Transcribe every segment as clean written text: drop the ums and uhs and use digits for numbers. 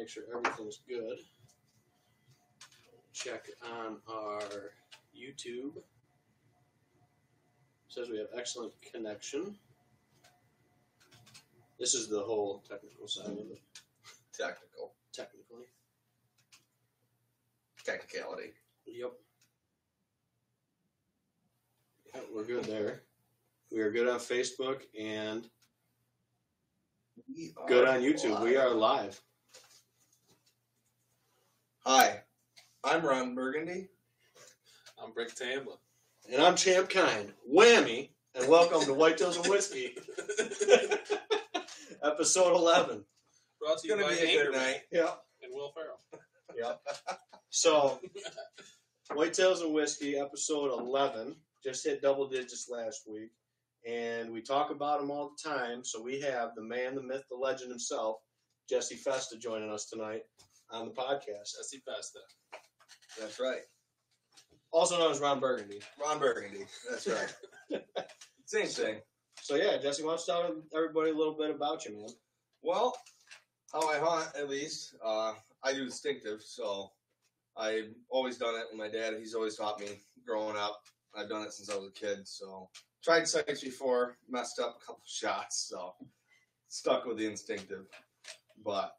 make sure everything's good. Check on our YouTube. It says we have excellent connection. This is the whole technical side of it. Technically. Technicality. Yep. Yeah, we're good there. We are good on Facebook and good on YouTube. Live. We are live. Hi, I'm Ron Burgundy. I'm Rick Tamblin. And I'm Champ Kind. Whammy. And welcome to Whitetails and Whiskey. Episode 11. Brought to you It's by going to be a good night. Yeah. and Will Ferrell. Yeah. So, Whitetails and Whiskey, episode 11. Just hit double digits last week. And we talk about him all the time. So we have the man, the myth, the legend himself, Jesse Festa, joining us tonight on the podcast. Jesse Festa. That's right. Also known as Ron Burgundy. Ron Burgundy. That's right. Same thing. So yeah, Jesse, why don't you tell everybody a little bit about you, man? Well, how I hunt, at least, I do instinctive, so I've always done it. And my dad, he's always taught me growing up. I've done it since I was a kid, so tried sights before, messed up a couple shots, so stuck with the instinctive. But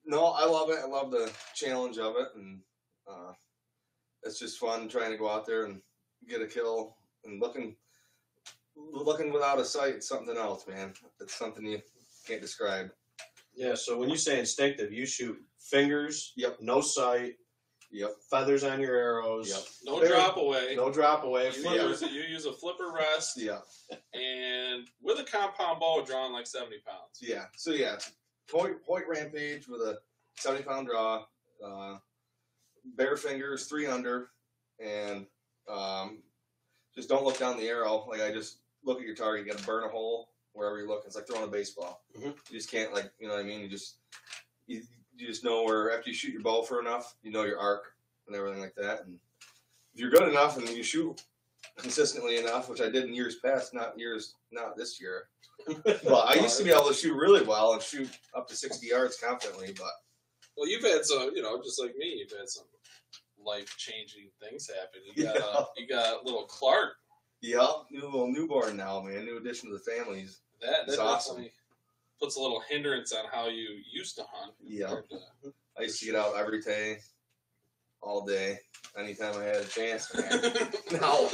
no, I love it. I love the challenge of it, and it's just fun trying to go out there and get a kill and looking without a sight. It's something else, man. It's something you can't describe. Yeah. So when you say instinctive, you shoot fingers. Yep. No sight. Yep. Feathers on your arrows. Yep. No drop away. No drop away. You use a flipper rest. Yeah. And with a compound bow drawn like 70 pounds. Yeah. So yeah, point rampage with a 70-pound draw, bare fingers, 3 under, and just don't look down the arrow. Like I just look at your target. You got to burn a hole wherever you look. It's like throwing a baseball. Mm-hmm. You just can't you know what I mean. You just know where after you shoot your bow for enough, you know your arc and everything like that. And if you're good enough and you shoot consistently enough, which I did in years past, not this year. But I used to be able to shoot really well and shoot up to 60 yards confidently. But Well, you've had some, just like me, you've had some life-changing things happen. You got little Clark. yeah, little newborn now, man. New addition to the families. That It's awesome. definitely puts a little hindrance on how you used to hunt. Yeah. I used to get out every day, all day, anytime I had a chance, man. Now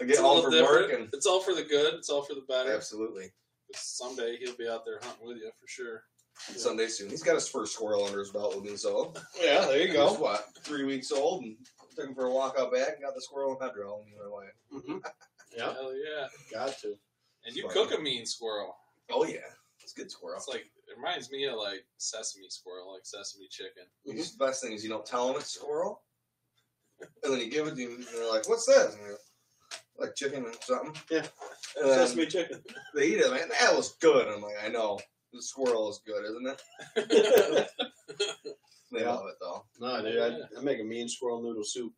I get home from work and it's all for the good. It's all for the better. absolutely. Someday he'll be out there hunting with you for sure. Someday soon. He's got his first squirrel under his belt with me, so Yeah, there you he go. was, 3 weeks old, and took him for a walk out back and got the squirrel in hedgerow and my wife. Mm-hmm. Yeah, Hell yeah. got to. And you Fun. cook a mean squirrel. Oh yeah, it's a good squirrel. It's like, it reminds me of like sesame squirrel, like sesame chicken. Mm-hmm. The best thing is you don't tell them it's squirrel, and then you give it to them, and they're like, "What's this?" And you're like chicken or something. Yeah, and then sesame chicken. they eat it, man. That was good. I'm like, I know. The squirrel is good, isn't it? They Yeah. love it though. No, dude, I make a mean squirrel noodle soup.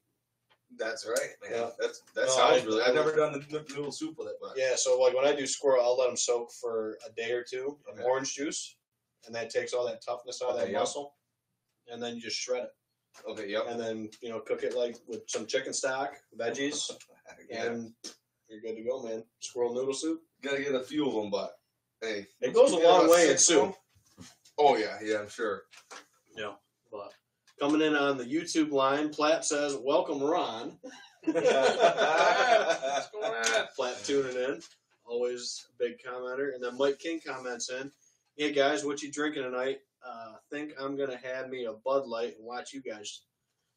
That's right, man. Yeah. That No, sounds I- really. I've never done the noodle soup with it, but Yeah, so like when I do squirrel, I'll let them soak for a day or two in Okay. orange juice, and that takes all that toughness out of that Okay, yeah. muscle, and then you just shred it, okay, yep. and then cook it like with some chicken stock, veggies, Yeah. and you're good to go, man. Squirrel noodle soup. Gotta get a few of them, but hey, It goes a you get long about way in 6 of them. soup. Oh yeah, I'm sure. But coming in on the YouTube line, Platt says, "Welcome, Ron." What's going on? Platt tuning in, always a big commenter. And then Mike King comments in, "Hey guys, what you drinking tonight? Think I'm gonna have me a Bud Light and watch you guys."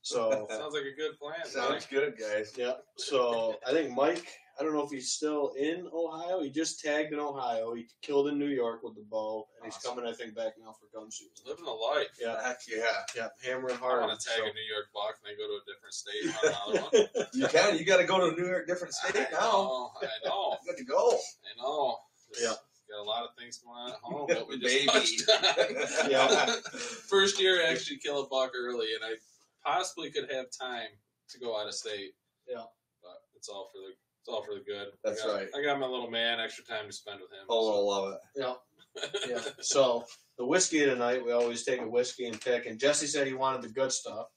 So Sounds like a good plan. Sounds good, guys. yeah. So I think Mike, I don't know if he's still in Ohio. He just tagged in Ohio. He killed in New York with the bow, and he's Awesome. coming, I think, back now for gun season. Living a life. Yeah, Heck yeah. yeah, hammering I hard. want to tag so. a New York buck and then go to a different state and hunt another one. You can. You got to go to a New York different state now. I know. Good to go. I know. Yeah. Got a lot of things going on at home that we just Baby. touched on. Yeah. First year, I actually kill a buck early, and I possibly could have time to go out of state. Yeah. But it's all for the good. That's right. I got my little man, extra time to spend with him. Oh, I love it. Yeah. Yeah. So the whiskey tonight, we always take a whiskey and pick. And Jesse said he wanted the good stuff,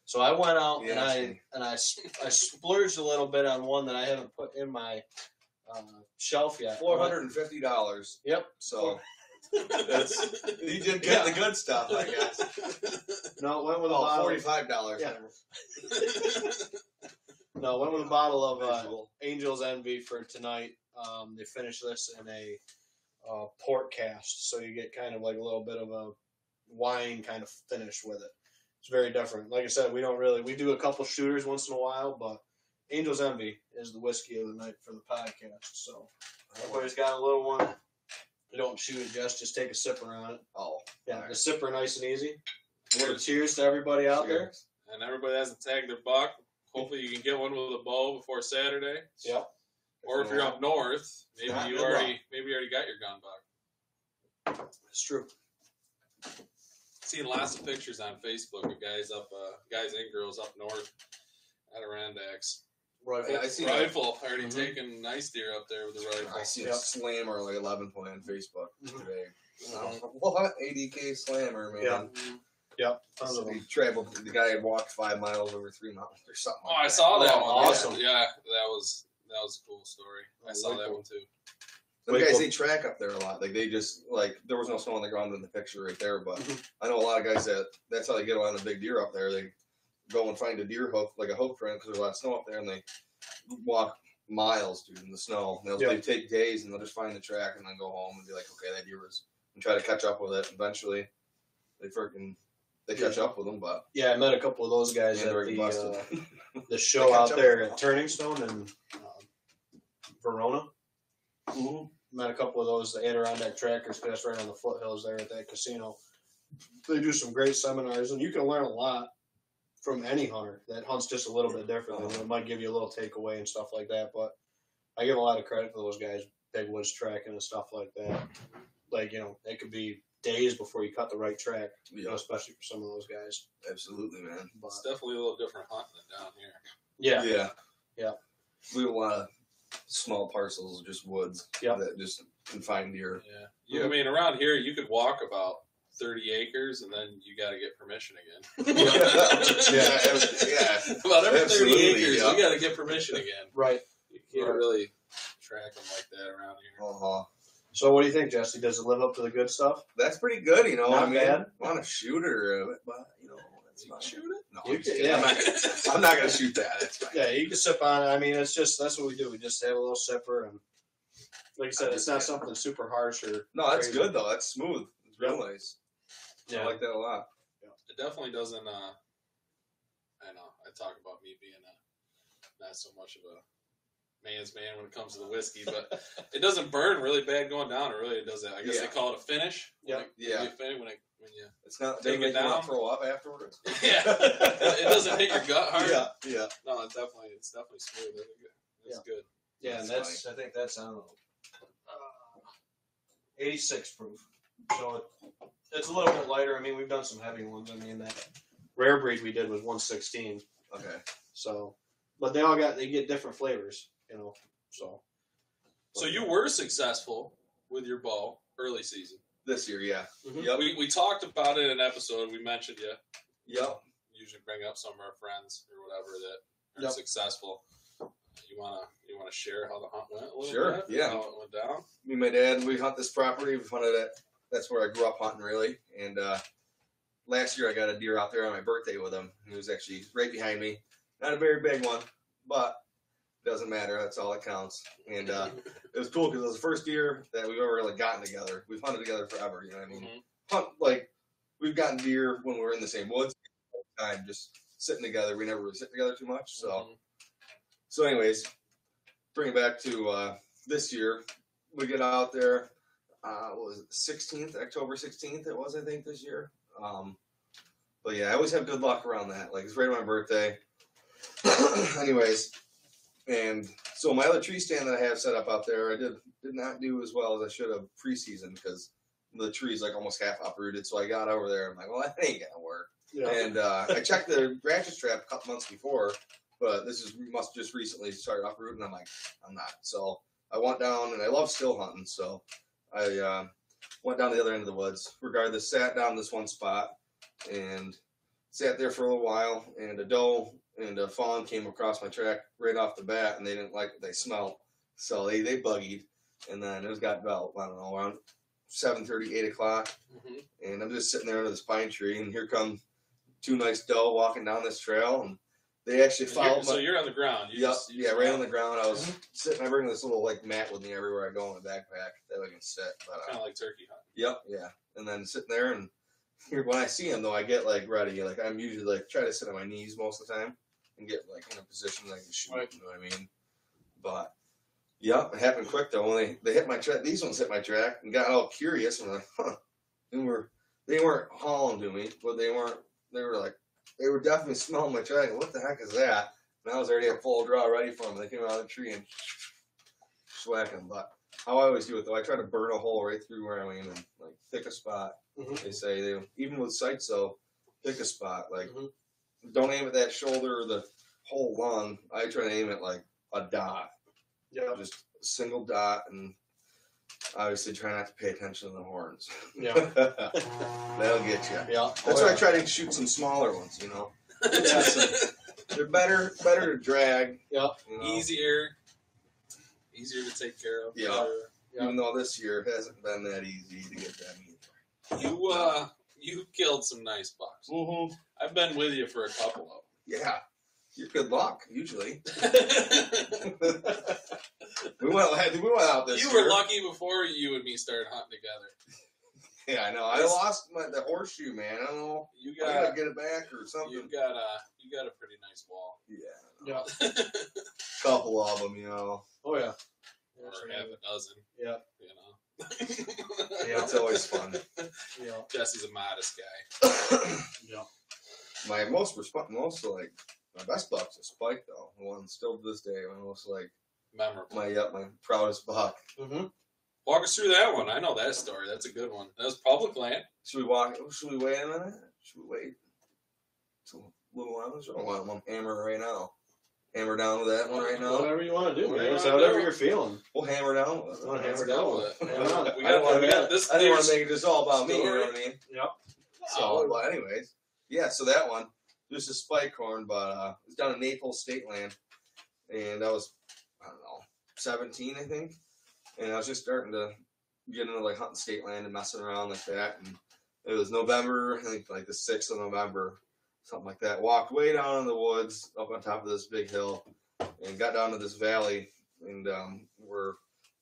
so I went out and I splurged a little bit on one that I haven't put in my shelf yet. $450. Yep. So that's you did get the good stuff, I guess. No, it went with a bottle. $45. Yeah. No, went with a bottle of Angel's Envy for tonight. They finished this in a port cast, so you get kind of like a little bit of a wine kind of finish with it. It's very different. Like I said, we do a couple shooters once in a while, but Angel's Envy is the whiskey of the night for the podcast. So everybody's got a little one. You don't shoot it, just take a sipper on it. Oh, yeah, the sipper nice and easy. Cheers to everybody out there. And everybody hasn't tagged their buck. Hopefully you can get one with a bow before Saturday. Yep. Or if you're up north, maybe you already got your gun buck. It's true. Seen lots of pictures on Facebook of guys and girls up north, Adirondacks. Rifle already taking nice deer up there with the rifle. I see a slammer like 11 point on Facebook today. What ADK slammer, man? Yep. He traveled. The guy had walked 5 miles over 3 mountains or something. Oh, I saw that one. Awesome. Yeah, that was a cool story. I saw that one too. The guys, they track up there a lot. Like, they just, there was no snow on the ground in the picture right there, but I know a lot of guys that's how they get on the big deer up there. They go and find a deer hoof, like a hoof print, because there's a lot of snow up there, and they walk miles, dude, in the snow. They take days, and they'll just find the track and then go home and be like, okay, that deer was, and try to catch up with it. Eventually, they catch up with them, but yeah, I met a couple of those guys at the show out there at Turning Stone in Verona. Mm-hmm. Met a couple of those, the Adirondack Trackers, because that's right on the foothills there at that casino. They do some great seminars, and you can learn a lot from any hunter that hunts just a little bit different. It might give you a little takeaway and stuff like that, but I give a lot of credit to those guys, big woods tracking and stuff like that. Like, it could be days before you cut the right track, especially for some of those guys. Absolutely, man. But it's definitely a little different hunting than down here. Yeah. We have a lot of small parcels of just woods that just can find deer. Yeah. I mean, around here, you could walk about 30 acres, and then you got to get permission again. Yeah. About every 30 acres, you got to get permission again. Right. You can't really track them like that around here. Uh-huh. So what do you think, Jesse? Does it live up to the good stuff? That's pretty good, Not bad. I want to shoot her, but, that's fine. Shoot it? No, I'm not going to shoot that. That's fine. Yeah, you can sip on it. I mean, that's what we do. We just have a little sipper, and like I said, it's not something super harsh or No, that's crazy. good, though. That's smooth. It's real nice. Yeah. I like that a lot. It definitely doesn't, I know, I talk about me being not so much of a man's man when it comes to the whiskey, but it doesn't burn really bad going down. It doesn't. I guess they call it a finish. Yeah. When you it's not take it down, throw up afterwards. Yeah. It doesn't hit your gut hard. Yeah. No, it's definitely smooth. It's good. Yeah, and that's I think that's 86 proof. So it's a little bit lighter. I mean, we've done some heavy ones. I mean, that rare breed we did was 116. Okay. So, but they get different flavors, So you were successful with your bow early season this year, yeah. Mm-hmm. Yep. We talked about it in an episode. We mentioned you. Yep. Usually bring up some of our friends or whatever that are successful. You wanna share how the hunt went a little bit? Yeah. How it went down? Me and my dad, we hunt this property. We've hunted it. That's where I grew up hunting, really. And last year I got a deer out there on my birthday with him. He was actually right behind me. Not a very big one, but doesn't matter. That's all that counts. And it was cool because it was the first deer that we've ever really gotten together. We've hunted together forever, you know what I mean? Mm-hmm. We've gotten deer when we were in the same woods all the time, just sitting together. We never really sit together too much. So anyways, bring it back to this year. We get out there, what was it, October 16th it was, I think, this year. But yeah, I always have good luck around that. Like, it's right on my birthday. Anyways, and so my other tree stand that I have set up out there, I did not do as well as I should have preseason because the tree's like almost half uprooted. So I got over there. I'm like, well, that ain't gonna work. Yeah. And I checked the ratchet strap a couple months before, but must just recently started uprooting. I'm like, I'm not. So I went down, and I love still hunting. So I went down the other end of the woods. Regardless, sat down this one spot and sat there for a little while. And a doe and a fawn came across my track right off the bat, and they didn't like what they smelled, so they buggied. And then it was got about, I don't know, around 7:30, 8 o'clock, and I'm just sitting there under this pine tree, and here come two nice doe walking down this trail, and they actually followed. So you're on the ground. Right on the ground. I was sitting. I bring this little like mat with me everywhere I go in the backpack that I can sit. Kind of like turkey hunting. Yep, yeah. And then sitting there, and here when I see them though, I get like ready. Like I'm usually like try to sit on my knees most of the time and get like in a position that I can shoot. Right. You know what I mean? But yeah, it happened quick though. When they hit my track, these ones hit my track and got all curious. And I'm like, huh. They weren't hauling to me, but they were definitely smelling my track. What the heck is that? And I was already at full draw ready for them. They came out of the tree and swag them. But how I always do it though, I try to burn a hole right through where I'm aiming. Like pick a spot. They say even with sights though, pick a spot. Like don't aim at that shoulder or the whole lung. I try to aim at like a dot. Yeah, just a single dot, and obviously try not to pay attention to the horns. Yeah, that'll get you. Yeah, that's why I try to shoot some smaller ones. You know, they're better to drag. Yeah, you know? Easier to take care of. Yeah. Even though this year hasn't been that easy to get them either. You killed some nice bucks. I've been with you for a couple of them. Yeah. You're good luck, usually. we went out this year. You were lucky before you and me started hunting together. Yeah, I know. I lost the horseshoe, man. I don't know. I gotta get it back or something. You got a pretty nice wall. Yeah. Couple of them, you know. Oh yeah. Or half a dozen. Yeah. You know. Yeah, it's always fun. Yeah. Jesse's a modest guy. Yeah. My my best buck's a spike though. The one still to this day, my most like memorable. My proudest buck. Walk us through that one. I know that story. That's a good one. That was public land. Should we wait a minute? Should we wait till a little while? I want to hammer right now. Hammer down with that one right now. Whatever you want to do, man. Whatever you're feeling. We'll hammer down with it. Hammer down with it. I didn't want to make it just all about me. You know what I mean? Yep. So, well, anyways, yeah. So that one. There's a spike horn, but it's down in Naples State Land, and I was, 17, I think, and I was just starting to get into like hunting state land and messing around like that, and it was November, I think like the 6th of November, something like that. Walked way down in the woods, up on top of this big hill, and got down to this valley, and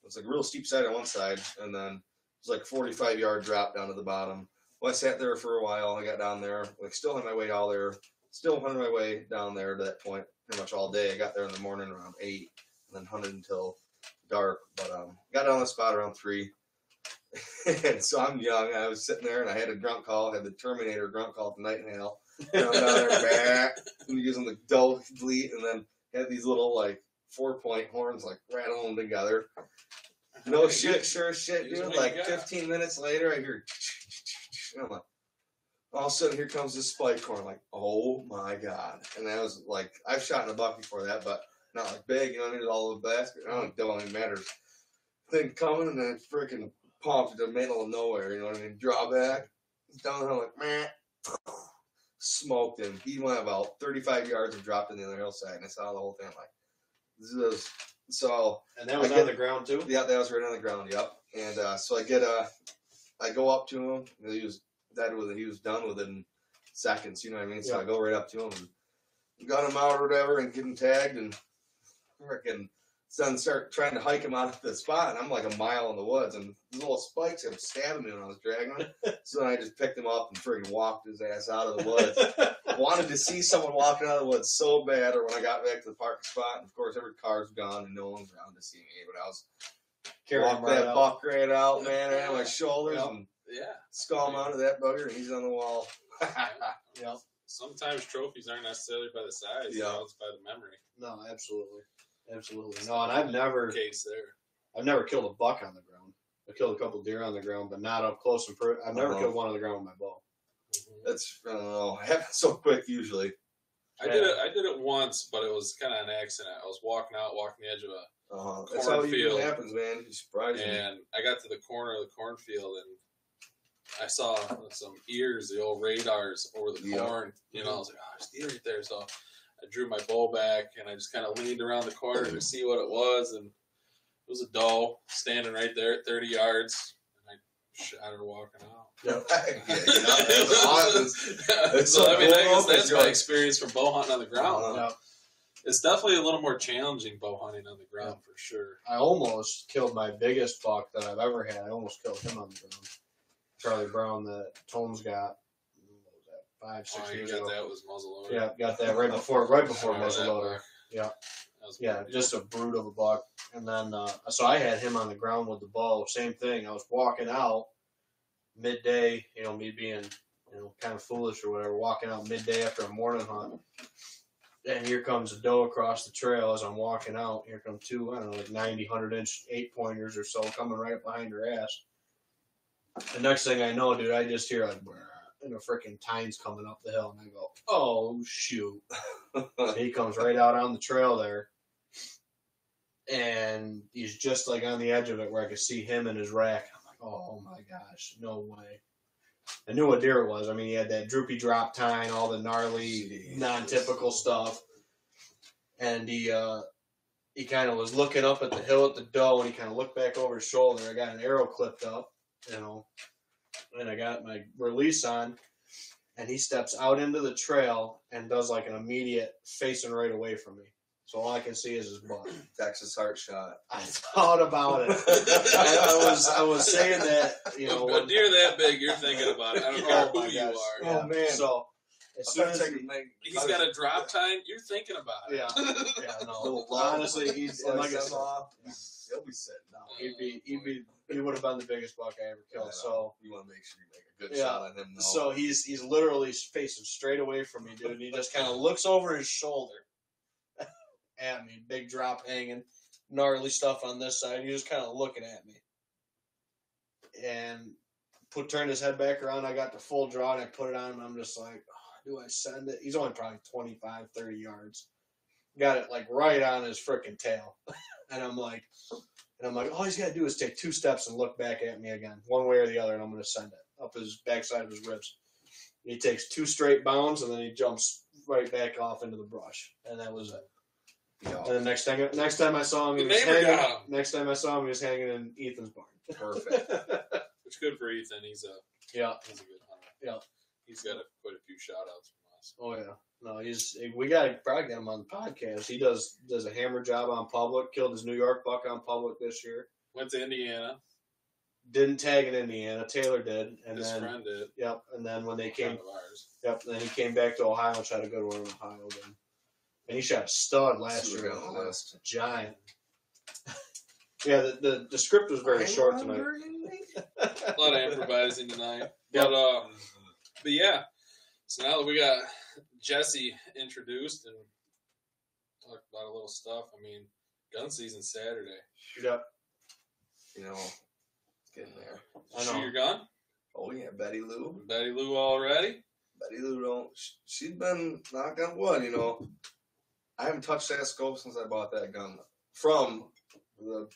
it's like a real steep side on one side, and then it was like a 45-yard drop down to the bottom. Well, I sat there for a while. I got down there, like still on my way all there. Still hunting my way down there to that point pretty much all day. I got there in the morning around 8 and then hunted until dark. But got down the spot around 3. And so I'm young. I was sitting there and I had a grunt call. I had the Terminator grunt call from Nightingale. And I'm down there back and using the dull bleat, and then had these little like 4-point horns like rattling together. No shit, sure shit, dude. Like 15 minutes later, I hear and I'm like, all of a sudden, here comes this spike horn. Like, oh my god! And that was like, I've shot in a buck before that, but not like big. You know, I mean, all the basket. I don't even matter. Thing coming, and then freaking pumped in the middle of nowhere. You know what I mean? Draw back, down the hill, like meh, smoked him. He went about 35 yards and dropped in the other hillside, and I saw the whole thing. Like, this is so. And that was on the ground too. Yeah, that was right on the ground. Yep. And so I go up to him. He was done within seconds, you know what I mean? So I go right up to him and got him out or whatever and get him tagged and freaking then start trying to hike him out of the spot. And I'm like a mile in the woods and these little spikes kept stabbing me when I was dragging him. So then I just picked him up and freaking walked his ass out of the woods. Wanted to see someone walking out of the woods so bad, or when I got back to the parking spot, and of course every car's gone and no one's around to see me. But I was walked that buck right out, man, right on my shoulders and skull him out of that bugger, and he's on the wall. Yeah. Sometimes trophies aren't necessarily by the size. You know, it's by the memory. No, absolutely. No, and I've never killed a buck on the ground. I killed a couple deer on the ground, but not up close and I've never killed one on the ground with my bow. That's I don't know. It happens so quick usually. I did it once, but it was kind of an accident. I was walking the edge of a that's how it usually happens, man. You surprise me. And I got to the corner of the cornfield, and I saw some ears, the old radars over the corn. You know, I was like, oh, there's deer right there. So I drew my bow back and I just kind of leaned around the corner to see what it was, and it was a doe standing right there at 30 yards. And I shot her walking out. Yep. So I mean, I guess that's my experience from bow hunting on the ground. Yeah. It's definitely a little more challenging bow hunting on the ground for sure. I almost killed my biggest buck that I've ever had. I almost killed him on the ground. Charlie Brown that Tomes got. What was that, 5-6 years ago? That was muzzleloader. Yeah, got that right before muzzleloader. Yeah, yeah, just a brute of a buck. And then so I had him on the ground with the bow. Same thing. I was walking out midday. You know, me being kind of foolish or whatever, walking out midday after a morning hunt. And here comes a doe across the trail as I'm walking out. Here come two, I don't know, like 90, 100-inch 8-pointers or so coming right behind her ass. The next thing I know, dude, I just hear like, and a freaking tine's coming up the hill. And I go, oh, shoot. So he comes right out on the trail there. And he's just like on the edge of it where I could see him and his rack. I'm like, oh, my gosh, no way. I knew what deer it was. I mean, he had that droopy drop tine, all the gnarly, non-typical stuff. And he kind of was looking up at the hill at the doe, and he kind of looked back over his shoulder. I got an arrow clipped up, and I got my release on, and he steps out into the trail and does like an immediate facing right away from me. So all I can see is his butt. Texas heart shot. I thought about it. I was saying that, a deer that big, you're thinking about it. I don't care who you are. Yeah. Oh man! So as soon as he's got a drop time, you're thinking about it. Yeah. No. Honestly, he's like I said, he'll be sitting down. He would have been the biggest buck I ever killed. So you want to make sure you make a good shot on him. Though. So he's literally facing straight away from me, dude. And he just kind of looks over his shoulder at me, big drop hanging, gnarly stuff on this side. He was kind of looking at me, and turned his head back around. I got the full draw and I put it on him. I'm just like, oh, do I send it? He's only probably 25, 30 yards. Got it like right on his freaking tail, and I'm like, all he's got to do is take 2 steps and look back at me again, one way or the other, and I'm going to send it up his backside of his ribs. He takes 2 straight bounds and then he jumps right back off into the brush, and that was it. And the next time I saw him, he was hanging in Ethan's barn. Perfect. It's good for Ethan. He's a good hunter. Yeah. He's got quite a few shout outs from us. Oh yeah. No, we gotta probably get him on the podcast. He does a hammer job on public, killed his New York buck on public this year. Went to Indiana. Didn't tag in Indiana. Taylor did. And his then, friend did. Yep. And then when they came, yep. Then he came back to Ohio and tried to go to one in Ohio again. And he shot a stud last year. A giant. Yeah, the script was very short tonight. A lot of improvising tonight. But yeah. So now that we got Jesse introduced and talked about a little stuff, I mean, gun season Saturday. Yep. Getting there. Shoot your gun? Oh yeah, Betty Lou. Betty Lou already? Betty Lou she's been knock on wood, I haven't touched that scope since I bought that gun from the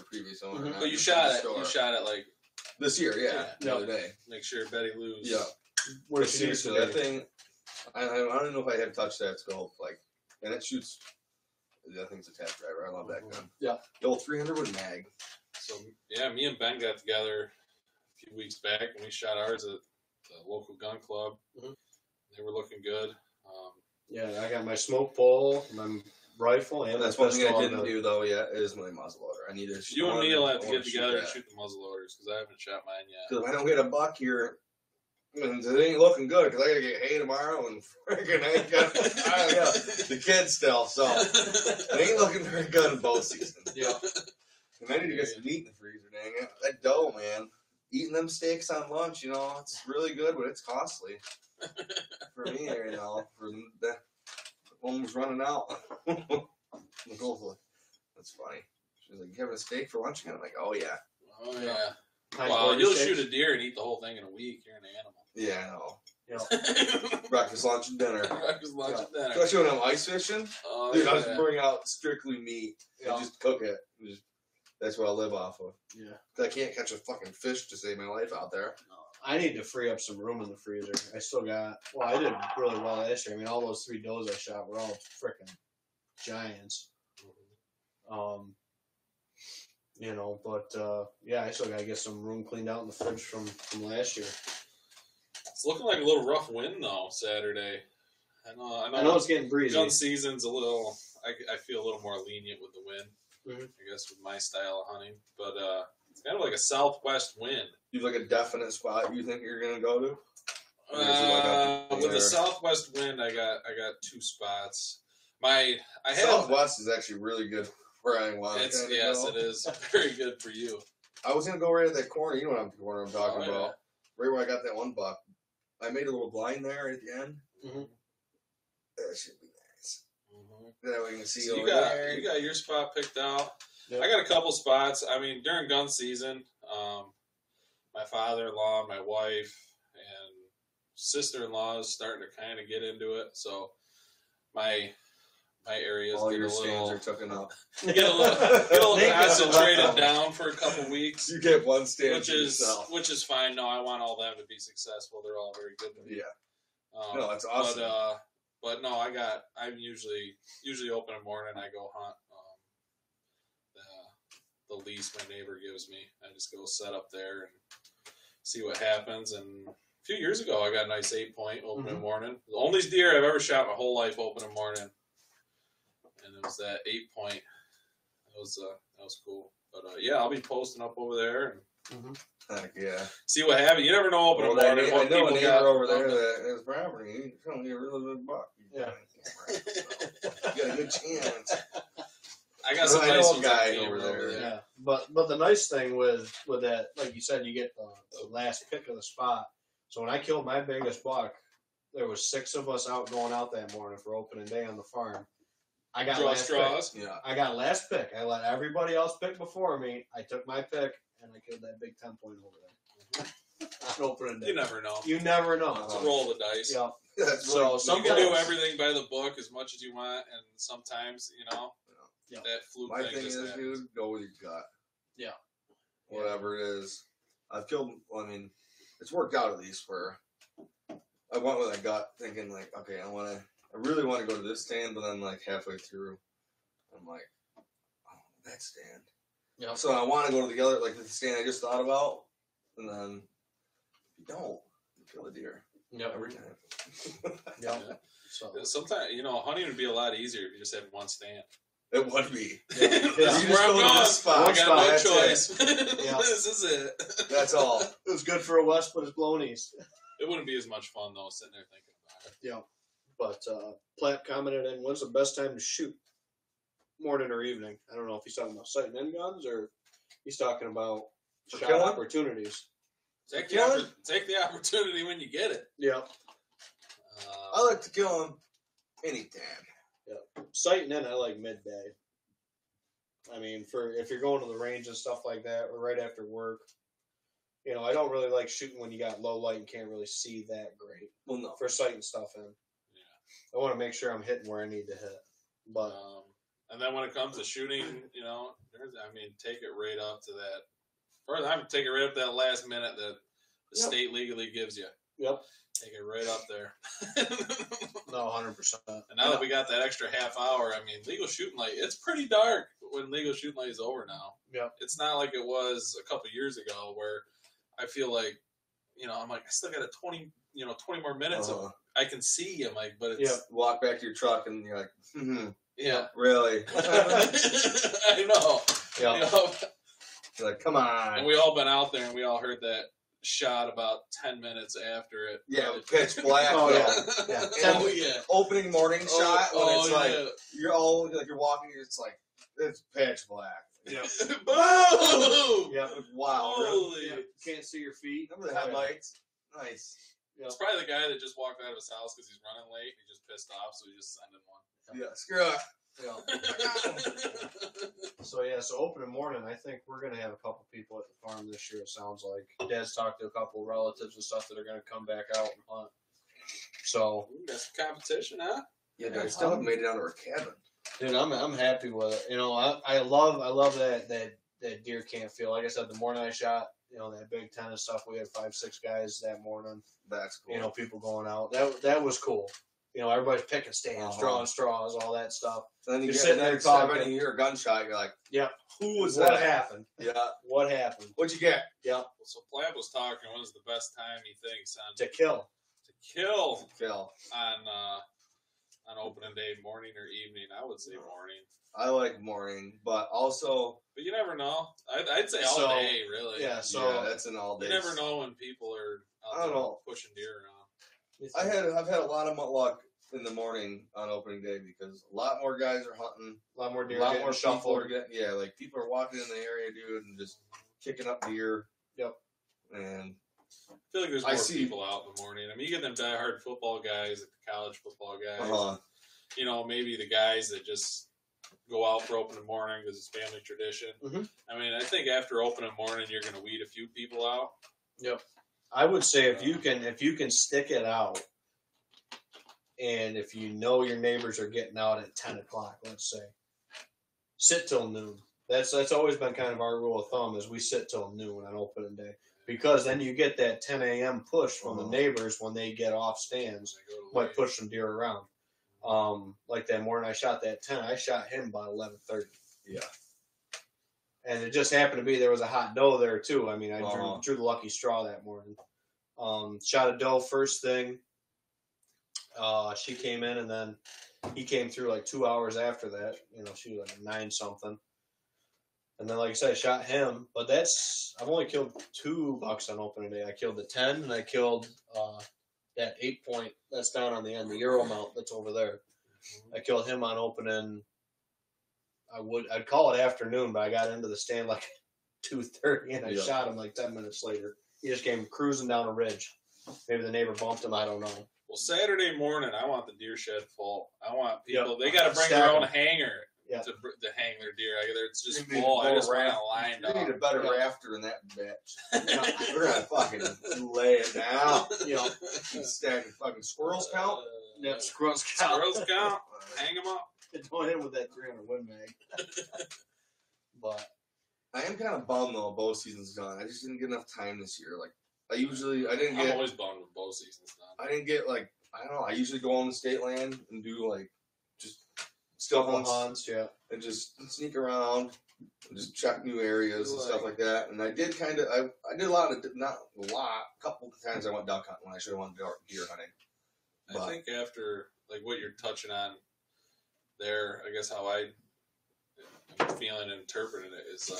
previous owner. But you shot it. You shot it like this year, the other day. Make sure Betty Lou's. Yeah. Where's seriously that thing? I don't know if I have touched that scope, and it shoots. That thing's a tap driver. I love that gun. Yeah. The old 300 with mag. So yeah, me and Ben got together a few weeks back and we shot ours at the local gun club. Mm-hmm. They were looking good. I got my smoke pole, my rifle, and that's one thing I didn't do though yet is my muzzleloader. I need to. You and me will have to get together and shoot the muzzleloaders because I haven't shot mine yet. Because if I don't get a buck here, and it ain't looking good because I gotta get hay tomorrow and freaking I got the kids still, so it ain't looking very good in bow season. Yeah. And I need to get some meat in the freezer, dang it. That dough, man. Eating them steaks on lunch, it's really good, but it's costly. For me, for the one was running out. That's funny. She was like, "You having a steak for lunch?" And I'm like, "Oh yeah." Oh yeah. Well, you'll shoot a deer and eat the whole thing in a week. You're an animal. Yeah, I know. Yeah. Breakfast, lunch, and dinner. Breakfast, lunch, and dinner. Especially when I'm ice fishing. Oh, dude, I just bring out strictly meat and just cook it. That's what I live off of. Yeah. I can't catch a fucking fish to save my life out there. No, I need to free up some room in the freezer. I still got. Well, I did really well last year. I mean, all those 3 does I shot were all freaking giants. You know, but yeah, I still gotta get some room cleaned out in the fridge from last year. It's looking like a little rough wind though Saturday. I know it's getting breezy. Gun season's a little. I feel a little more lenient with the wind. Mm-hmm. I guess with my style of hunting, but it's kind of like a southwest wind. You have like a definite spot you think you're gonna go to? With the southwest wind, I got 2 spots. Southwest is actually really good where I want. Yes, it is very good for you. I was gonna go right at that corner. You know what corner I'm talking about? Right where I got that one buck. I made a little blind there at the end. Mm-hmm. That should be nice. Mm-hmm. That way you can see so over there. You got your spot picked out. Yep. I got a couple spots. I mean, during gun season, my father-in-law, my wife, and sister-in-law is starting to kind of get into it. So my areas all get your a little stands are taken up. get a little concentrated down for a couple weeks. You get one stand which is fine. No, I want all them to be successful. They're all very good to me. Yeah. No, that's awesome. But no, I'm usually open in the morning. I go hunt the lease my neighbor gives me. I just go set up there and see what happens. And a few years ago, I got a nice 8-point open in the morning. The only deer I've ever shot my whole life open in the morning, and it was that 8-point. That was cool. But yeah, I'll be posting up over there and heck yeah, see what happens. You never know open in the morning. I know a neighbor over there that has property. He's telling you a really good buck. Yeah. You got a good chance. I got some nice guy over there. Yeah, but the nice thing with that, like you said, you get the last pick of the spot. So when I killed my biggest buck, there was 6 of us going out that morning for opening day on the farm. I got last pick. Yeah. I got last pick. I let everybody else pick before me. I took my pick and I killed that big 10-point over there. On opening day. You never know. You never know. It's a roll of the dice. Yeah. So you can do everything by the book as much as you want, and sometimes that fluke my thing thing just is, happens. dude, go with your gut. Yeah. Whatever it is, I've killed. I mean, it's worked out at least where I went with a gut, thinking like, okay, I really want to go to this stand, but then like halfway through, I'm like, oh, that stand. Yeah. So I want to go to the other, like the stand I just thought about, and then you don't, you kill a deer. Yep. Every time. Yeah. So Sometimes hunting would be a lot easier if you just had one stand. It would be. Yeah. This is where I'm going. I got no choice. Yeah. This is it. That's all. It was good for a west, but it's blown east. It wouldn't be as much fun though, sitting there thinking about it. Yeah. But Plant commented in, when's the best time to shoot? Morning or evening? I don't know if he's talking about sighting end guns or he's talking about shot opportunities. Take the opportunity when you get it. Yeah. I like to kill him anytime. Yeah. Sighting in, I like midday. I mean, if you're going to the range and stuff like that, or right after work, I don't really like shooting when you got low light and can't really see that great. Well, no. For sighting stuff in. Yeah. I want to make sure I'm hitting where I need to hit. But and then when it comes to shooting, take it right up to that. First, I would take it right up to that last minute that the state legally gives you. Yep. Take it right up there. No, 100%. And now that we got that extra half hour, legal shooting light, it's pretty dark when legal shooting light is over now. Yeah. It's not like it was a couple years ago where I feel like, I'm like, I still got 20 more minutes of I can see. I'm like, but it's walk back to your truck and you're like, yeah, really? I know. Yeah. You're like, come on. And we all been out there and we all heard that shot about 10 minutes after it. Yeah, pitch black. Oh yeah. Opening morning shot when it's like you're all like you're walking. It's like it's pitch black. Yeah. Boom. Yeah. Wow. Holy. Yeah. Can't see your feet. Remember the headlights? Nice. Yeah. It's probably the guy that just walked out of his house because he's running late. He just pissed off, so he just sending one. Yeah. Screw it. Yeah. So opening morning, I think we're going to have a couple people at the farm this year, it sounds like. Dad's talked to a couple of relatives and stuff that are going to come back out and hunt. So. Got some competition, huh? Yeah, I still haven't made it out of our cabin. Dude, I'm happy with it. I love that deer can't feel. Like I said, the morning I shot, that Big Ten and stuff. We had 5-6 guys that morning. That's cool. People going out. That was cool. Everybody's picking stands, drawing straws, all that stuff. And then you You're get sitting there talking. and you hear a gunshot. You're like, yeah, who was what that? happened? Yeah, what happened? What'd you get? Yeah, So Platt was talking. When's the best time he thinks to kill on opening day, morning or evening? I would say morning. I like morning, but also. But you never know. I'd say all day, really. Yeah, so that's an all day. You never know when people are I don't know. pushing deer around. I've had a lot of luck in the morning on opening day because a lot more guys are hunting, a lot more deer, a lot more shuffled. people are getting, like people are walking in the area, dude, and just kicking up deer. Yep. And I feel like there's more people out in the morning. I mean, you get them diehard football guys, like the college football guys. Maybe the guys that just go out for opening morning because it's family tradition. Mm-hmm. I mean, I think after opening morning, you're going to weed a few people out. Yep. I would say if you can stick it out, and if your neighbors are getting out at 10 o'clock, let's say, sit till noon. That's always been kind of our rule of thumb is we sit till noon on opening day because then you get that 10 a.m. push from the neighbors when they get off stands, might push some deer around. Like that morning I shot that 10, I shot him by 11:30. Yeah. And it just happened to be there was a hot doe there too. I mean, I drew the lucky straw that morning. Shot a doe first thing. She came in and then he came through like 2 hours after that. She was like 9 something. And then, like I said, I shot him. But I've only killed 2 bucks on opening day. I killed the 10 and I killed that 8-point that's down on the end, the Euro mount that's over there. I killed him on opening. I'd call it afternoon, but I got into the stand like 2:30 and I shot him like 10 minutes later. He just came cruising down a ridge. Maybe the neighbor bumped him. I don't know. Well, Saturday morning, I want the deer shed full. I want people. They got to bring their own hanger to hang their deer. It's just full. I just want to line up. You need a better rafter than that bitch. We're gonna fucking lay it down. Stacking fucking squirrels count. Yep, squirrels count. Squirrels count. Hang them up. Don't hit him with that 300 Win Mag. But I am kind of bummed though. Bow season's gone. I just didn't get enough time this year. I I'm always bummed when bow season's done. I didn't get I don't know. I usually go on the state land and do just stuff on hunts, and just sneak around and just check new areas and stuff like that. And I did I did a lot of not a lot. A couple of times I went duck hunting when I should have went deer hunting. I think after what you're touching on there, I guess how I'm feeling and interpreting it is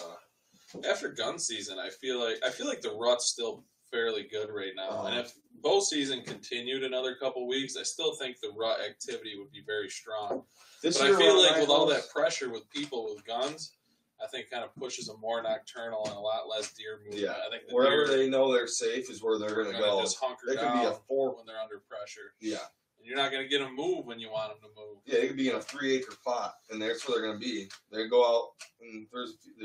after gun season. I feel like the rut's still fairly good right now, and if bow season continued another couple weeks, I still think the rut activity would be very strong. But I feel like with all that pressure with people with guns, I think kind of pushes them more nocturnal and a lot less deer movement. Yeah, I think wherever they know they're safe is where they're going to go. Just hunker they down could be a 4 when they're under pressure. Yeah. And you're not going to get them move when you want them to move. Yeah, they could be in a 3-acre plot, and that's where they're going to be. They go out, and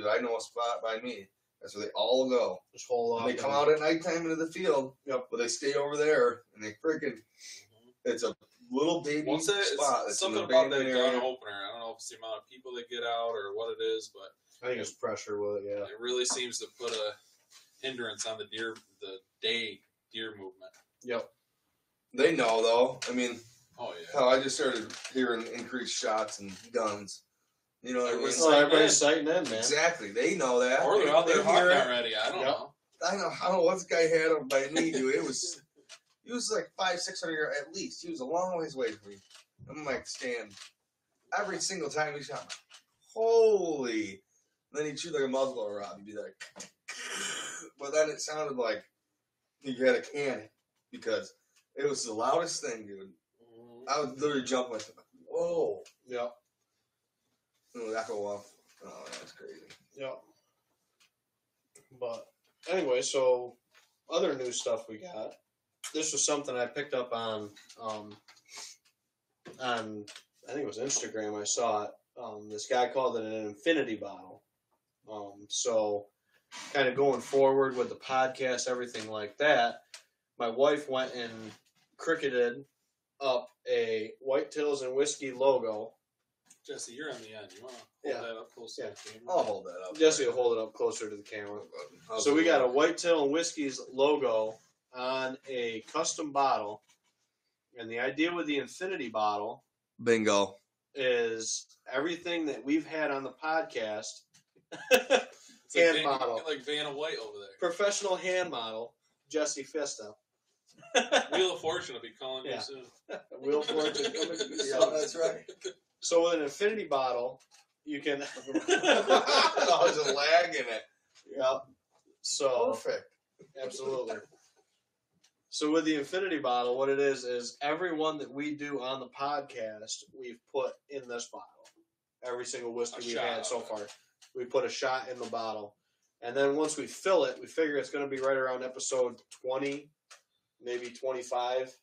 I know a spot by me. That's where they all go. Just hold on. They come out at nighttime into the field, but they stay over there, and they freaking. It's a little baby spot. It's something about that gun opener. I don't know if it's the amount of people that get out or what it is, but I think it's pressure with it. Yeah, it really seems to put a hindrance on the day deer movement. Yep. They know though. I mean, how I just started hearing increased shots and guns. You know what I mean? Everybody's sighting in, man. Exactly. They know that. Or they're out there hunting already. I don't know. I don't know what this guy had up by me, dude. He was like 500-600 yards at least. He was a long ways away from me. I'm like, stand. Every single time he shot, holy. And then he'd shoot like a muzzle rod. He'd be like, but then it sounded like he had a cannon because it was the loudest thing, dude. I was literally jumping like, whoa. Yep. That go off. Oh, that's crazy. Yep. But anyway, so other new stuff we got. This was something I picked up on I think it was Instagram. I saw it. This guy called it an infinity bottle. So kind of going forward with the podcast, everything like that, my wife went and cricketed up a Whitetails and Whiskey logo Jesse, you're on the end. You want to hold that up close to the camera? I'll hold that up. Jesse will hold it up closer to the camera. So we got a Whitetail and Whiskey's logo on a custom bottle. And the idea with the Infinity bottle bingo is everything that we've had on the podcast. Hand model. Like Vanna White over there. Professional hand model, Jesse Fista. Wheel of Fortune will be calling you soon. Wheel of Fortune coming. Yeah, that's right. So with an Infinity bottle, you can. Oh, there's a lag in it. Yeah. So Perfect. Absolutely. So with the Infinity bottle, what it is every one that we do on the podcast, we've put in this bottle. Every single whiskey we've had so far, we put a shot in the bottle, and then once we fill it, we figure it's going to be right around episode 20, maybe 25,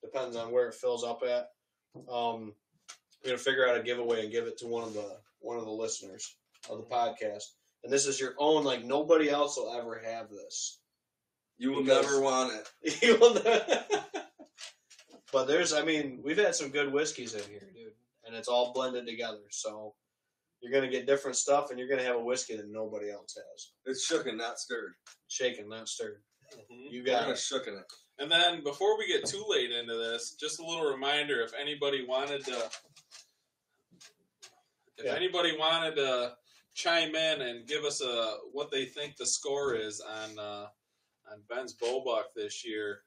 depends on where it fills up at. We're gonna figure out a giveaway and give it to one of the listeners of the podcast. And this is your own, like nobody else will ever have this. You will never want it. You will never. But we've had some good whiskeys in here, dude, and it's all blended together. So you're gonna get different stuff, and you're gonna have a whiskey that nobody else has. It's shook and not stirred. Shaken, not stirred. Mm-hmm. You got it. Shook in it. And then before we get too late into this, just a little reminder: if anybody wanted to, chime in and give us what they think the score is on Ben's Bowbuck this year,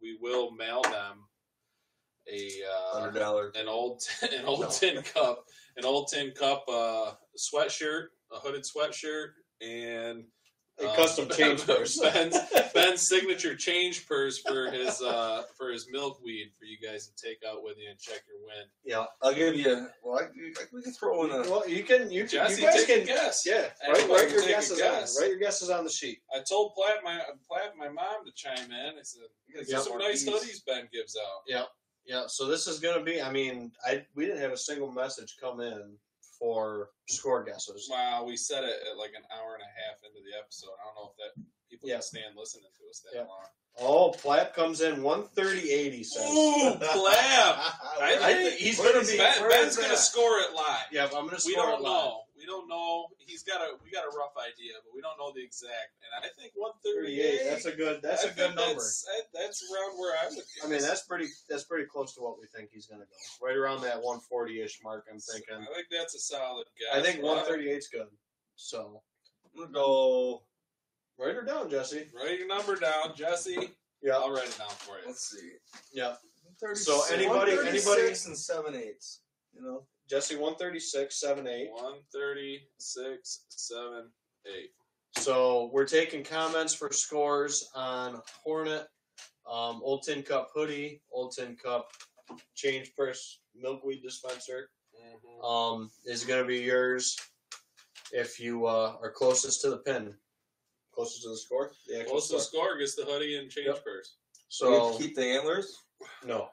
we will mail them a $100 an old tin cup sweatshirt, a hooded sweatshirt, and a custom change purse. Ben's signature change purse for his milkweed for you guys to take out with you and check your win. Yeah, I'll give you. Well, we can throw in a. Well, you can. Jesse, you guys take can a guess. Yeah, write your guesses on. Write your guesses on the sheet. I told Platt my mom to chime in. I said, "These are some nice hoodies Ben gives out." Yeah, yeah. So this is gonna be. We didn't have a single message come in for score guesses. Wow, we said it at like an hour and a half into the episode. I don't know if that people can stand listening to us that long. Oh, Platt comes in 130.80. He says. Ooh, Platt! I think he's gonna be. Ben's gonna score it live. Yeah, I'm gonna score it live. We We don't know. We got a rough idea, but we don't know the exact. And I think 138. That's a good number. That's around where I would guess. I mean, that's pretty close to what we think he's gonna go. Right around that 140-ish mark. I'm thinking. I think that's a solid guess. I think 138's good. So I'm gonna go. Write her down, Jesse. Write your number down, Jesse. Yeah, I'll write it down for you. Let's see. Yeah. So anybody and 7/8. You know, Jesse 136, 7/8. 136, 7/8. So we're taking comments for scores on Hornet, Old Tin Cup hoodie, Old Tin Cup change purse, milkweed dispenser. Mm-hmm. Is going to be yours if you are closest to the pin. Closest to the score? The actual closest to the score gets the hoodie and change purse. So keep the antlers? No.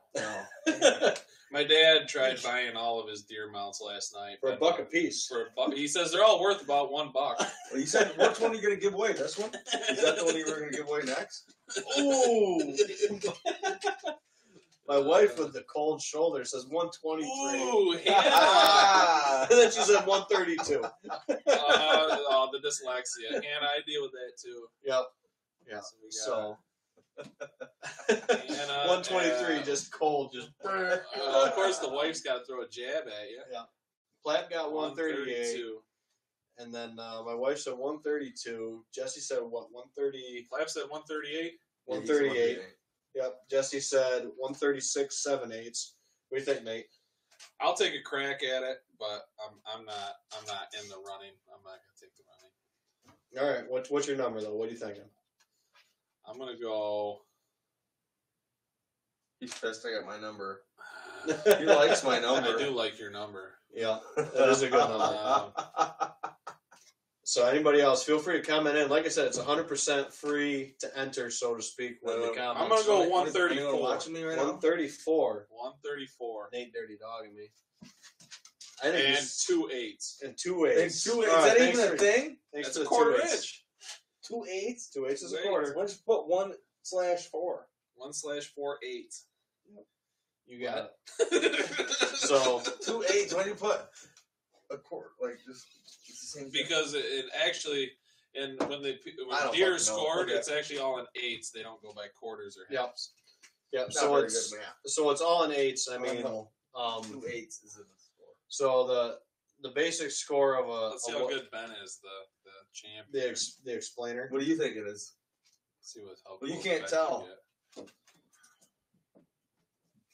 My dad tried buying all of his deer mounts last night. For $1 a piece. He says they're all worth about $1. Well, you said, which one are you going to give away? This one? Is that the one you were going to give away next? Ooh! My wife with the cold shoulder says 123. Ooh, yeah. And then she said 132. The dyslexia. And I deal with that too. Yep. Yeah. So 123, just cold, just. Of course, the wife's got to throw a jab at you. Yeah. Platt got 138. And then my wife said 132. Jesse said what? 130. Platt said 138. 138. Yep. Jesse said 136, 7/8. What do you think, Nate? I'll take a crack at it, but I'm not in the running. I'm not gonna take the running. All right. What's your number though? What are you thinking? I'm gonna go. He's pissed I got my number. He likes my number. I do like your number. Yeah, that is a good number. So anybody else, feel free to comment in. Like I said, it's 100% free to enter, so to speak, with the comments. I'm going to go 134. Watching me right 134. 134. Nate dirty dogging me. I think and 2 8s. And 2 8s. Is that even a thing? That's a quarter inch. 2 8s? 2 8s is a quarter. Why don't you put 1/4? 1/4 8. You got it. So 2 8s. Why do you put a quarter? Like just it's the same thing. Because it actually, and when I don't deer fucking know. scored, Okay. it's actually all in 8s. They don't go by quarters or Yep. halves. yeah, Not so very it's good math. so it's all in 8s. I mean, 2 um, 8s is in the score. so the basic score of Let's see how good Ben is, the champion. the explainer. What do you think it is? Let's see how Well, you close can't Ben tell. can get.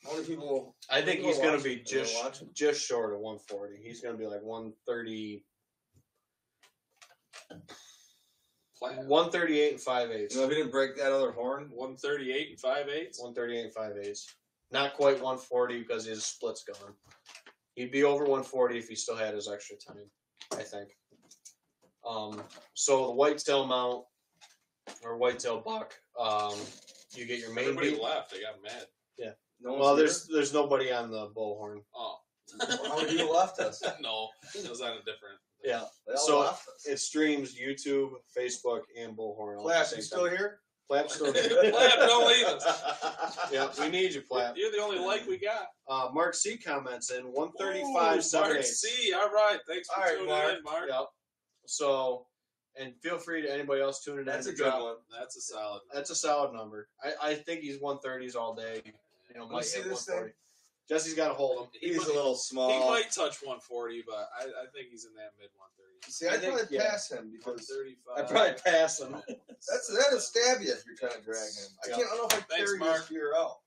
How many people? I think he's going to be Are they watching? just short of 140. He's going to be like 130, Plan. 138 and 5/8. You know, if he didn't break that other horn, 138 and 5/8. 138 and 5/8. Not quite 140 because his split's gone. He'd be over 140 if he still had his extra time, I think. So the whitetail mount or whitetail buck, you get your main Everybody beam. left. They got mad. no Well, one's there's nobody on the bullhorn. Oh. here. How many people left us? No, it was on a different. Yeah. They all So left us. it streams YouTube, Facebook, and bullhorn. all at Flash, the you same still time. here? Flap's still here. Flap, don't leave us. Yeah, we need you, Flap. You're the only like we got. Mark C comments in Ooh, 135 Mark 7/8. C. All right. Thanks for All right, tuning Mark. in, Mark. Yep. So, and feel free to anybody else tuning That's in. a to good drop- one. That's a solid. That's a solid number. I think he's 130s all day. You know, Let me might see hit this 140. Jesse's got to hold him. He He's might, a little he small. might touch 140, but I think he's in that mid 130s. See, I I'd think, probably yeah. pass him because 135. I'd probably pass him. that'll stab you if you're trying to drag him. I don't know if I Thanks, carry Mark. this gear out.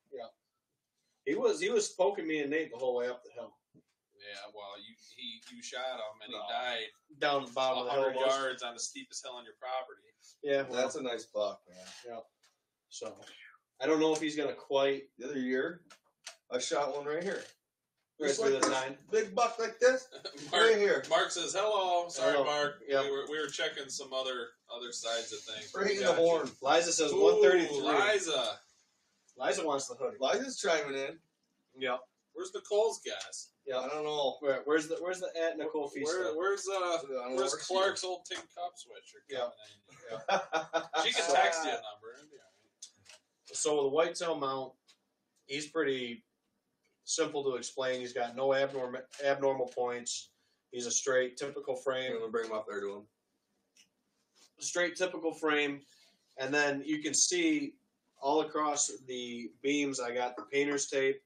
He was poking me and Nate the whole way up the hill, Yeah, well, you shot him and No. he died down the bottom of the hill. 100 almost. yards on the steepest hill on your property. Yeah, well, That's a nice buck, man. so I don't know if he's gonna quite The other year, I shot one right here. right Just through like the this 9. big buck like this, Mark, right here. Mark says hello. Sorry, Hello. Mark. Yep. We were checking some other sides of things. Right in the Gotcha. horn. Liza says Ooh, 133. Liza. Liza wants the hoodie. Liza's chiming in. Yep. Where's Nicole's guys? Yep. I don't know. Where's the at Nicole Feast? Where's I don't know where's where she Clark's old tin cup switcher Yeah. coming in? She can So- text you a number. It'd be all right. So with the whitetail mount, he's pretty simple to explain. He's got no abnormal points. He's a straight typical I'm frame. gonna bring him up there to him. Straight typical frame, and then you can see all across the beams. I got the painter's tape.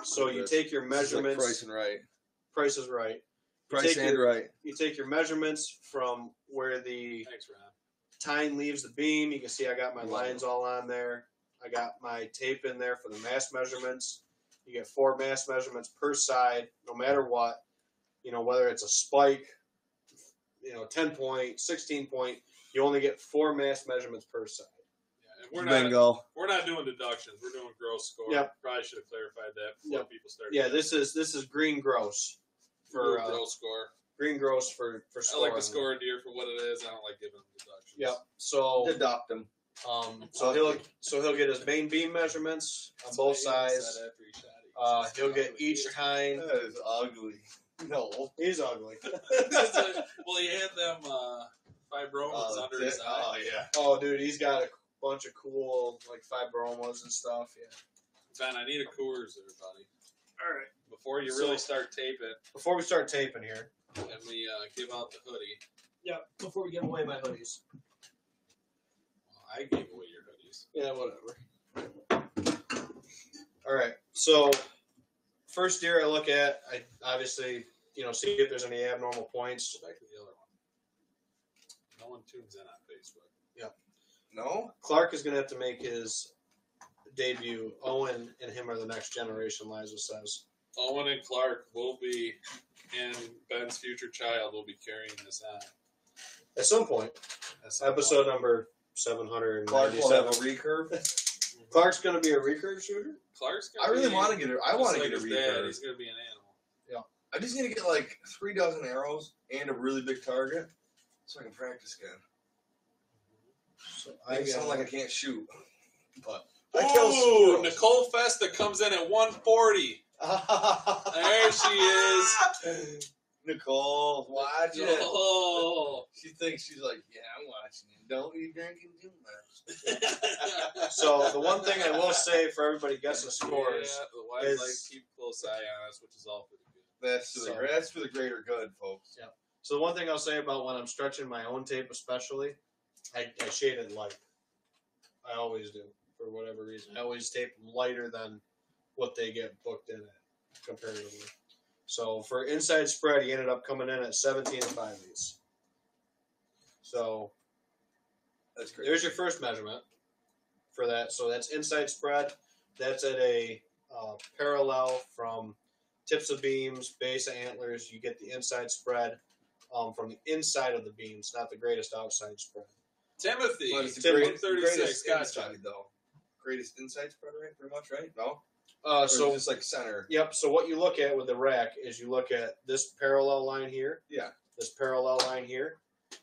So you take your measurements. Price and right. Price is right. You Price take and right. You take your measurements from where the Thanks, Ron. tine leaves the beam. You can see I got my lines all on there. I got my tape in there for the mass measurements. You get 4 mass measurements per side, no matter what. You know, whether it's a spike, 10 point, 16 point, you only get 4 mass measurements per side. Yeah, and Bingo. we're not doing deductions. We're doing gross score. Yep. Probably should have clarified that before Yep. people started. Yeah, this is green gross for gross score. green gross for I scoring. like to score a deer for what it is. I don't like giving them deductions. Yep. So Deduct him. so he'll get his main beam measurements on That's both why he sides. said after he shot it, he says, He'll get "Ugly each deer." tine. That is ugly. No. He's ugly. Well, he had them fibromas under his eye. Oh yeah. Oh, dude, he's got a bunch of cool like fibromas and stuff. Yeah. Ben, I need a Coors there, buddy. All right. Before you So- really start taping, Before we start taping here. and we give out the hoodie. Yeah. Before we give away my hoodies. Well, I gave away your hoodies. Yeah, whatever. All right. So, first deer I look at, I obviously see if there's any abnormal points. Go back to the other one. No one tunes in on Facebook. No. Clark is going to have to make his debut. Owen and him are the next generation, Liza says. Owen and Clark will be, and Ben's future child will be carrying this on. At some point, At some episode point. number Clark will 797. have a recurve. Clark's going to be a recurve shooter? Clark's I gonna really be want to get it. I just want to like get a his dad. recurve. He's going to be an animal. I just need to get like 3 dozen arrows and a really big target so I can practice again. So I I sound like I got, can't shoot, but I kill Ooh, squirrels. Nicole Festa comes in at 140. There she is. Nicole, watch it. Oh. She thinks she's like, yeah, I'm watching you. Don't be drinking too much. so the one thing I will say for everybody guessing scores, Yeah, the wives is- like to keep close little science, which is all for the good. That's for the greater good, folks. Yeah. So the one thing I'll say about when I'm stretching my own tape, especially, I shade it light. I always do for whatever reason. I always tape them lighter than what they get booked in at comparatively. So for inside spread, he ended up coming in at 17 5/8. So That's great. there's your first measurement for that. So that's inside spread. That's at a parallel from tips of beams, base of antlers. You get the inside spread from the inside of the beams, not the greatest outside spread. Timothy, Well, it's the 136. greatest Gotcha. inside, though. Greatest inside spread, right? Pretty much, right? No? Or So just like center. Yep. So what you look at with the rack is you look at this parallel line here. Yeah. This parallel line here,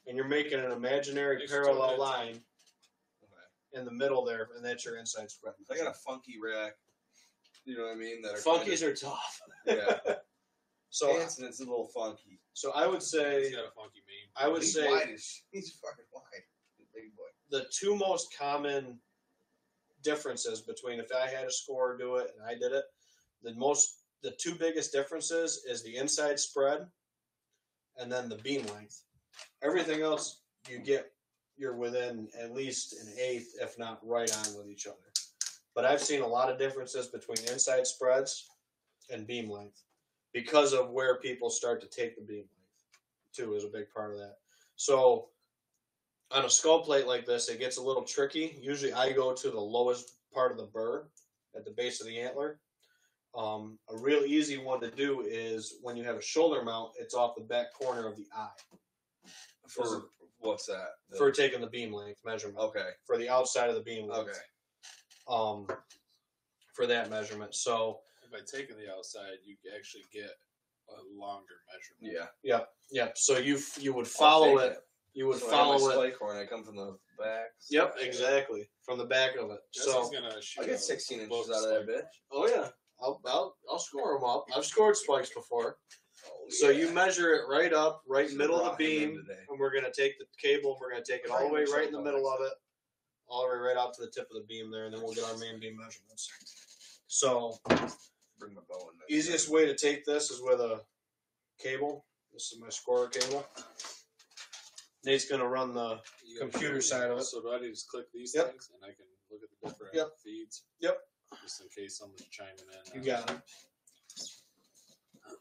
and you're making an imaginary Next parallel to it. line in the middle there, and that's your inside spread. I got a funky rack. You know what I mean? That are Funkies are tough. yeah. So Hanson's a little funky. So I would He's say got a funky mane. I would he's say he's fucking wide. Big boy. the two most common differences between if I had a scorer do it and I did it, the two biggest differences is the inside spread and then the beam length. Everything else you're within at least an eighth, if not right on with each other. But I've seen a lot of differences between inside spreads and beam length because of where people start to take the beam length too is a big part of that. So on a skull plate like this, it gets a little tricky. Usually I go to the lowest part of the burr at the base of the antler. A real easy one to do is when you have a shoulder mount, it's off the back corner of the eye. For what's that? For taking the beam length measurement. Okay. For the outside of the beam length. Okay. For that measurement. So By taking the outside, you actually get a longer measurement. Yeah. Yep. So you would follow it. You would So follow I have my it. spike horn. I come from the back. Yep, exactly. From the back of it. Jesse's So gonna shoot I get a 16 inches book out of that spike. bitch. oh yeah, I'll score them up. I've scored spikes before. Oh, So yeah. you measure it right up, right Should've middle of the brought him in beam, today. and we're gonna take the cable and we're gonna take it all the way right in the middle of it, all the way right out to the tip of the beam there, and then we'll get our main beam measurements. So Bring my bow in. easiest way to take this is with a cable. This is my scorer cable. Nate's gonna run the You got computer the- side of it. So do I just click these Yep. things and I can look at the different Yep. feeds? Yep. Just in case someone's chiming in. You got it.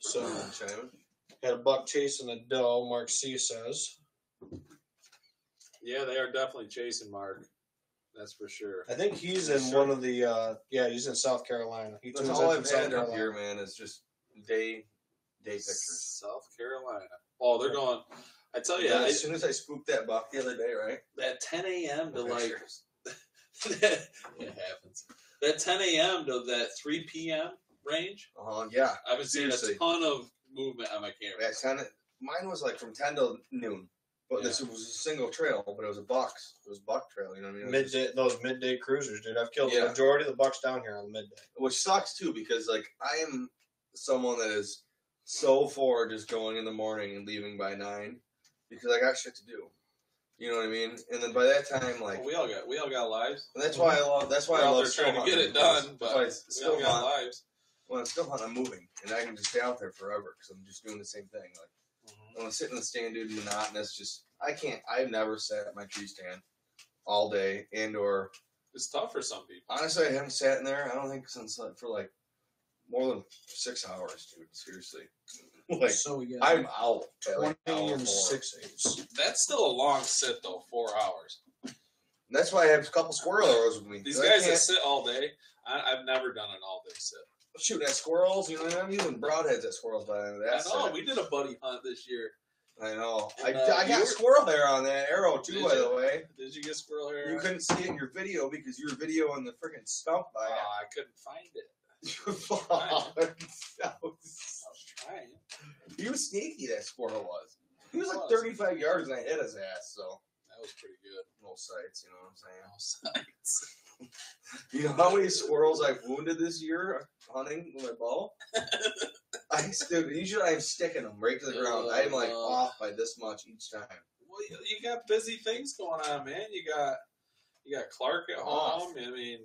So China. had a buck chasing a doe. Mark C says. Yeah, they are definitely chasing Mark. That's for sure. I think he's in one of the. He's in South Carolina. He That's tunes all in I've from South had up Carolina. here, man. Is just day pictures. South Carolina. Oh, they're going. I tell you, Yeah, as soon as I spooked that buck the other day, right? that 10 a.m. to The like pictures. it happens. That 10 a.m. to that 3 p.m. range. Yeah. I've been seeing Seriously. a ton of movement on my camera. Yeah, 10, mine was like from 10 till noon. But this was a single trail, but it was a bucks. It was buck trail, you know what I mean? It was Midday, those midday cruisers, dude. I've killed the Yeah. majority of the bucks down here on midday. which sucks too, because like I am someone that is so for just going in the morning and leaving by 9 because I got shit to do. You know what I mean? And then by that time, like We all got lives. and that's why I love We're out I there love still trying to hunting, get it because done, if but I we still all got hunt, lives. when I'm still hunting, I'm moving, and I can just stay out there forever because I'm just doing the same thing. Like when I'm sitting in the stand, dude, monotonous. Just I can't. I've never sat at my tree stand all day, and/or It's tough for some people. honestly, I haven't sat in there. I don't think since like, for like more than 6 hours, dude. Seriously, like So we got I'm out at 20 like hour and 4. 6/8. That's still a long sit though, 4 hours. And that's why I have a couple squirrel arrows with me. These 'Cause I guys that can't sit all day, I've never done an all day sit. shoot at squirrels. You know what I mean? I'm using broadheads at squirrels by the end of that. I know, set. we did a buddy hunt this year. I know. And, I you got were- squirrel hair on that arrow too, Did by you? the way. Did you get squirrel hair? You couldn't see it in your video because you were videoing the freaking stump by I couldn't find it. it. I was trying. He was sneaky, that squirrel was. He was He like was. 35 yards and I hit his ass, so. That was pretty good. No sights, you know what I'm saying? No sights. You know how many squirrels I've wounded this year hunting with my bow? Usually I'm sticking them right to the ground. I'm like off by this much each time. Well, you got busy things going on, man. You got Clark at Off. home. I mean,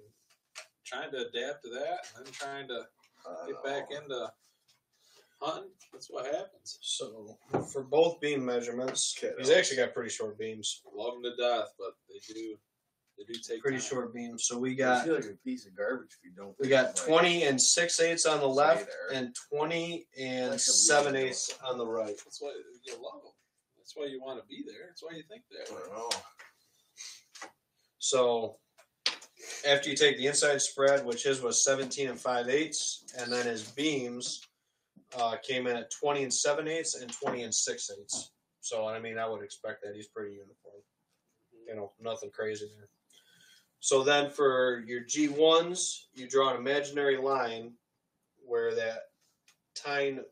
trying to adapt to that, and then trying to. get back into hunting. That's what happens. So for both beam measurements, he's actually got pretty short beams. Love them to death, but they do take Pretty time. short beams. So we I got feel like a piece of garbage if you don't. we got like, 20 and 6/8 on the left, there. and 20 and Like a 7/8 on the right. That's why you love them. That's why you want to be there. That's why you think I that. don't know. So after you take the inside spread, which his was 17 and 5/8, and then his beams came in at 20 and 7/8 and 20 and 6/8. So I mean, I would expect that he's pretty uniform. You know, nothing crazy there. So then for your G1s, you draw an imaginary line where that tine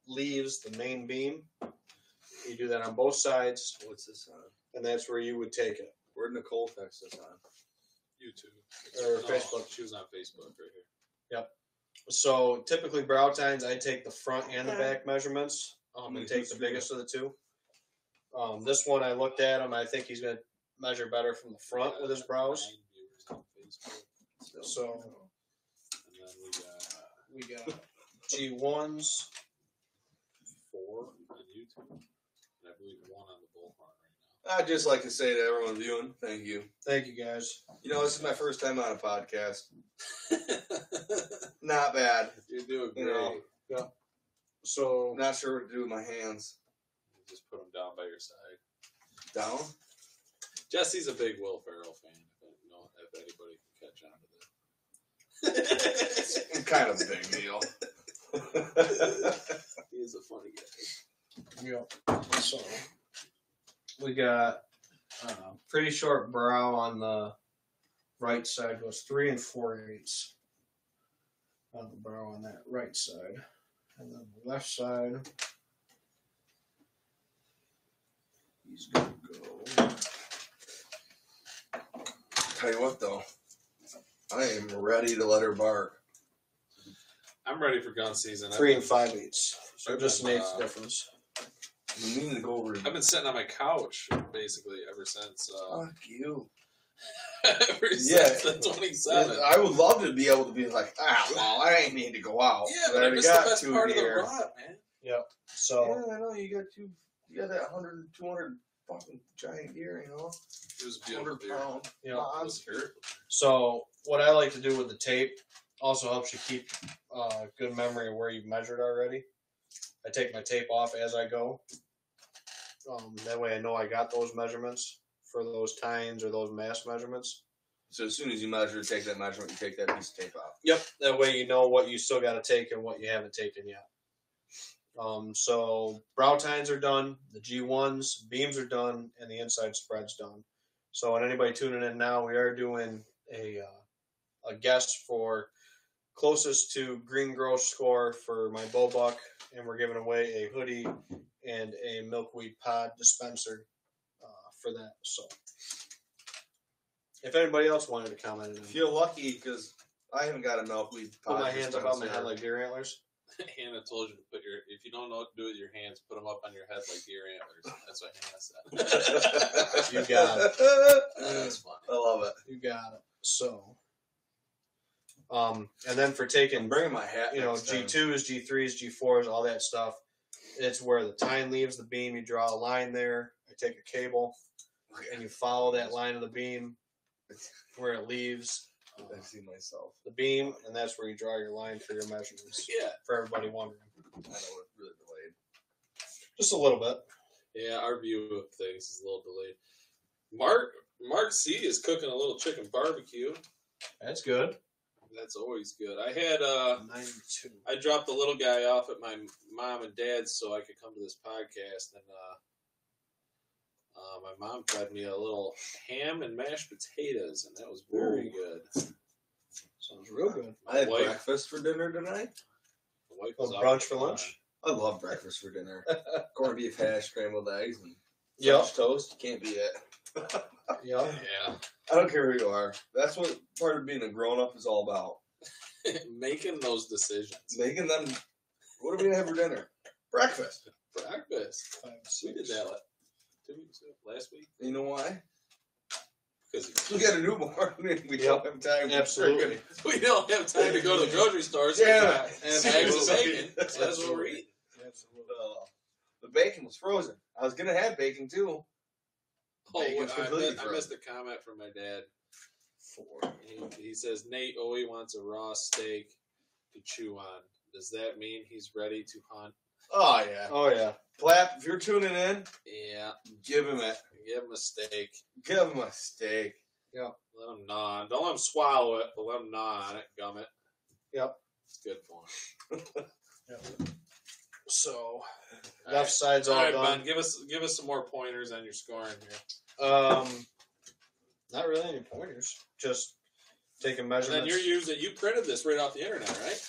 leaves the main beam. You do that on both sides, What's this on? and that's where you would take it. Where'd Nicole text this on? YouTube Or Facebook. She was on Facebook right here. Yep. So typically brow tines, I take the front and the back measurements and take the biggest of the two. This one, I looked at him. I think he's going to measure better from the front with his brows. 9 viewers on Facebook. So And then we got G1s. 4 on YouTube, and I believe 1 on the bull hunt right I'd just like to say to everyone viewing, thank you. Thank you, guys. You know, this is my first time on a podcast. now. Not bad. You're doing great. You know. So Not sure what to do with my hands. Just put them down by your side. Down? Jesse's a big Will Ferrell fan. I don't know if anybody can catch on to that. Kind of a big deal. He is a funny guy. yeah. So we got pretty short brow on the right side. Goes 3 and 4/8 on the brow on that right side, and then the left side. He's gonna go. Tell you what, though. I am ready to let her bark. I'm ready for gun season. 3 and 5/8. So I've just an been, eighth difference. We need to go over. I've been sitting on my couch basically ever since. Fuck you. Ever Yeah. since the 27th. I would love to be able to be like, well, I ain't need to go out. Yeah, but I already missed the best two part of the here. rut, man. Yep. So Yeah, I know you got that 100, 200 fucking giant deer, you know, It was beautiful. 200 Deer. pound. yeah. Monster. So what I like to do with the tape also helps you keep good memory of where you've measured already. I take my tape off as I go. That way I know I got those measurements for those tines or those mass measurements. So as soon as you measure, take that measurement, you take that piece of tape out. Yep. That way you know what you still got to take and what you haven't taken yet. So brow tines are done, the G1s, beams are done, and the inside spread's done. So when anybody tuning in now, we are doing a guess for closest to green gross score for my bow buck, and we're giving away a hoodie and a milkweed pod dispenser for that. So if anybody else wanted to comment on it, Feel lucky because I haven't got a milkweed. put my hands up on my head like deer antlers. Hannah told you to put if you don't know what to do with your hands, put them up on your head like deer antlers. That's what Hannah said. You got it. That's funny. I love it. You got it. So, and then for taking, I'm bringing my hat. you know, next time. G2s, G3s, G4s, all that stuff, it's where the tine leaves the beam. You draw a line there. I take a cable, and you follow that line of the beam where it leaves I see myself. the beam, and that's where you draw your line for your measurements. Yeah. For everybody wondering, I know it's really delayed. just a little bit. Yeah, our view of things is a little delayed. Mark C is cooking a little chicken barbecue. That's good. That's always good. I had 92. I dropped the little guy off at my mom and dad's so I could come to this podcast, and my mom fed me a little ham and mashed potatoes, and that was very good. Sounds real good. I had White. breakfast for dinner tonight. The wife Oh, was brunch out for lunch? I love breakfast for dinner. Corned beef hash, scrambled eggs, and Yep. French toast. You can't beat it. Yep. Yeah, I don't care who you are. That's what part of being a grown up is all about. making those decisions. Making them. What are we gonna have for dinner? Breakfast. Breakfast. We did that 2 weeks ago, last week. You know why? Because We got to do more. We don't have time. Absolutely. we don't have time to go to the grocery store. So Yeah, and eggs and absolutely. bacon. That's what we're eating. Absolutely. The bacon was frozen. I was gonna have bacon too. Oh, Bacon's completely I missed a comment from my dad. He says Nate always wants a raw steak to chew on. Does that mean he's ready to hunt? Oh yeah. Oh yeah. Clap, if you're tuning in, Yeah. give him it. Give him a steak. Give him a steak. Yeah. Let him gnaw. Don't let him swallow it, but let him gnaw on it, gum it. Yep. It's good for him. Yep. So All left side's all right, done. Ben, give us some more pointers on your scoring here. Not really any pointers. Just taking And measurements. then you printed this right off the internet, right?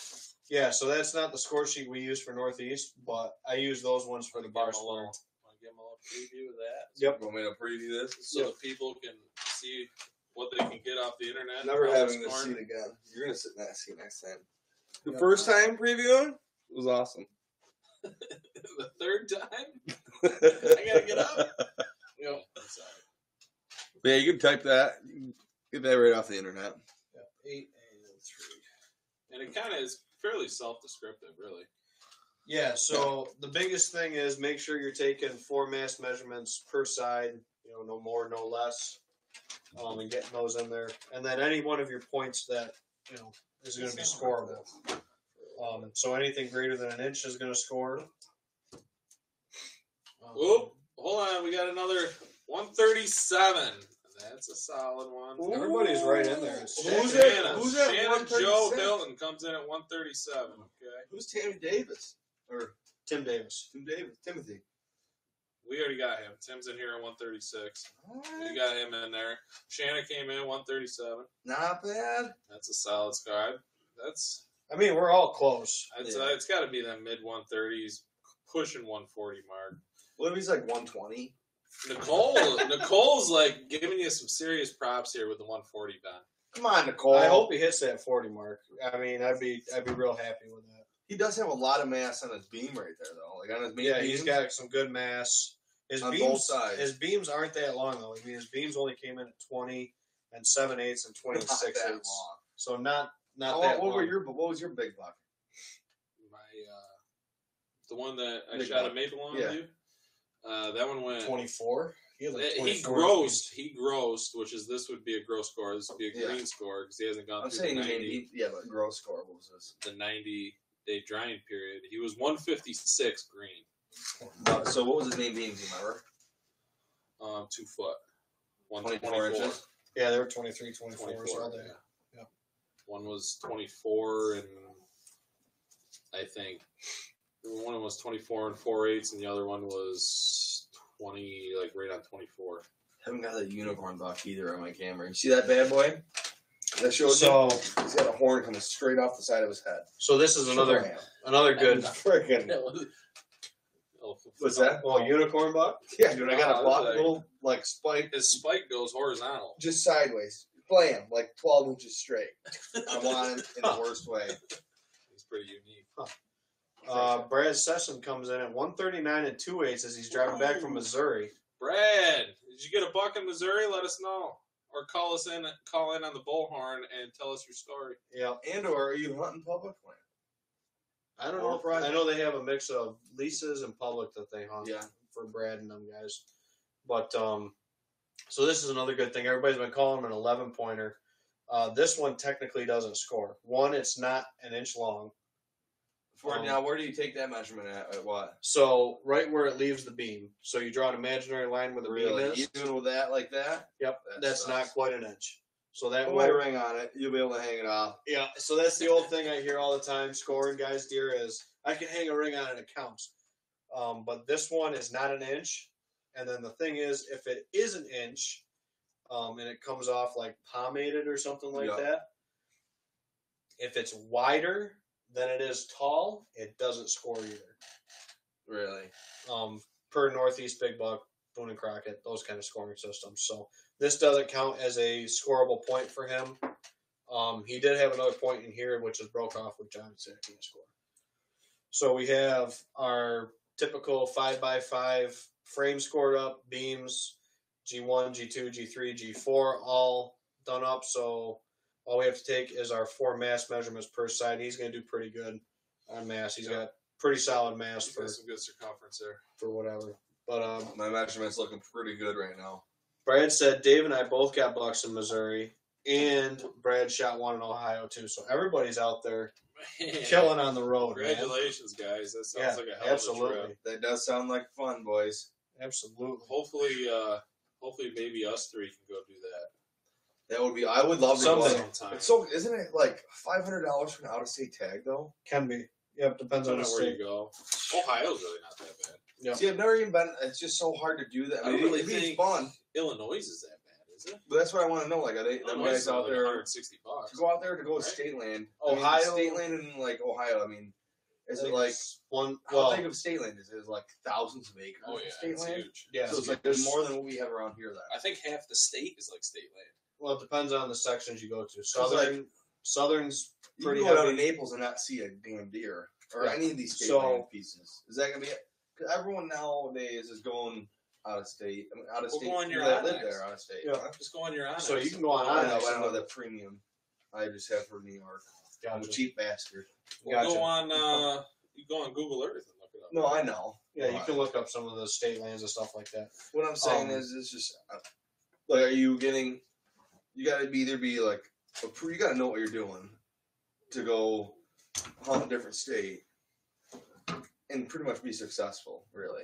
Yeah, so that's not the score sheet we use for Northeast, but I use those ones for the bar scoring. Want to give them a little preview of that? Yep. Want me to preview this? So that people can see what they can get off the internet. Never how having it's this scoring. seat again. You're gonna sit in that seat next time. The Yep. first time previewing was awesome. The third time? I gotta get up. Yep. Sorry. Yeah, you can type that. You can get that right off the internet. 8 and 3. And it kind of is fairly self-descriptive, really. Yeah, so the biggest thing is make sure you're taking 4 mass measurements per side, no more, no less, and getting those in there. And then any one of your points that, is going to be scoreable. So anything greater than an inch is going to score. Oop, hold on, we got another 137. That's a solid one. Everybody's right in there. It's Who's Shannon. that? Who's that Shannon 136? Joe Hilton comes in at 137. Okay. Who's Tammy Davis? Or Tim Davis. Tim Davis? Timothy. We already got him. Tim's in here at 136. We got him in there. Shannon came in at 137. Not bad. That's a solid score. I mean, we're all close. It's got to be that mid 130s, pushing 140 mark. What if he's like 120? Nicole's like giving you some serious props here with the 140 Ben. Come on, Nicole. I hope he hits that 40 mark. I mean, I'd be real happy with that. He does have a lot of mass on his beam right there, though. Like on his main Yeah, beam. he's got some good mass. His On beams, both sides. His beams aren't that long though. I mean, his beams only came in at 20 and 7/8 and 26 not that eighths. long. So not What that what long. was your big buck? My the one that I Big shot buck. at Maple on Yeah. with you. That one went 24. He, had like He 24 grossed, this would be a gross score. This would be a Yeah. green score because he hasn't gone I'm through saying the you 90, maybe, yeah, but gross score, what was this? the 90-day drying period. He was 156 green, So what was his main beam, do you remember? 2 foot, 24 inches? Yeah, they were 23, 24. 24, all day. yeah. One was 24 and I think one was 24 and 4/8 and the other one was 20, like right on 24. Haven't got that unicorn buck either on my camera. You see that bad boy? That shows So he's got a horn coming straight off the side of his head. so this is another good. Freaking. What's that? Oh, unicorn buck. Yeah, dude, I got a Oh, block, that's little like spike, His spike goes horizontal. just sideways, blam, like 12 inches straight. I want it in the worst way. He's pretty unique. Brad Sessom comes in at 139 and 2/8 as he's driving back from Missouri. Brad, did you get a buck in Missouri? Let us know. Or call in on the bullhorn and tell us your story. Yeah, And or are you hunting public land? I don't Or know. private. I know they have a mix of leases and public that they hunt. Yeah. For Brad and them guys. But so this is another good thing. Everybody's been calling him an 11-pointer. This one technically doesn't score. One, it's not an inch long. Now, where do you take that measurement at what? So right where it leaves the beam. So you draw an imaginary line where the beam is. Even with that like that? Yep, That that's sucks. not quite an inch. So that Put way, my ring on it. You'll be able to hang it off. yeah. So that's the old thing I hear all the time. Scoring guys deer is I can hang a ring on it, it counts. But this one is not an inch. And then the thing is, if it is an inch, and it comes off like pomaded or something like Yeah. that, if it's wider than it is tall, it doesn't score either. Really? Per Northeast Big Buck, Boone and Crockett, those kind of scoring systems. So this doesn't count as a scoreable point for him. He did have another point in here, which is broke off, which obviously I can't score. So we have our typical 5x5 frame scored up, beams, G1, G2, G3, G4 all done up. So all we have to take is our 4 mass measurements per side. He's going to do pretty good on mass. He's got pretty solid mass for some good circumference there for whatever. But my measurement's looking pretty good right now. Brad said Dave and I both got bucks in Missouri, and Brad shot one in Ohio too. So everybody's out there killing on the road. Congratulations, man. Guys! That sounds like a hell absolutely. of a trip. That does sound like fun, boys. Absolutely. Hopefully, maybe us 3 can go do that. That would be. I would love to go. Sometime. It's so, isn't it like $500 for an out-of-state tag though? Can be. Yep, depends on where state. you go. Ohio's really not that bad. Yep. See, I've never even been. It's just so hard to do that. I mean, really it'd be think fun. Illinois is that bad, is it? But that's what I want to know. Like, are they them guys out there? $160. To go out there to go to state land. Ohio, state land in like Ohio. I mean, is it like one? How big of state land is it? Is it like thousands of acres? Oh yeah, of state it's land. huge. Yeah, So it's like there's more than what we have around here. Then I think half the state is like state land. Well, it depends on the sections you go to. Southern's you pretty can go down to heavy. Naples and not see a damn deer or Yeah. any of these state So- land pieces. Is that gonna be it? Because everyone nowadays is going out of state. I mean, out of state. go on your that live Onyx. there out of state. Yeah. Huh? Just go on your Onyx. So you can go on I know, Onyx. but I don't know that premium. I just have for New York. I'm a Gotcha. cheap bastard. Gotcha. Go on. You go on Google Earth and look it up. No, I know. Yeah, you can look up some of the state lands and stuff like that. What I'm saying is, it's just like, are you getting? You got to either be like, you got to know what you're doing to go hunt a different state and pretty much be successful. Really,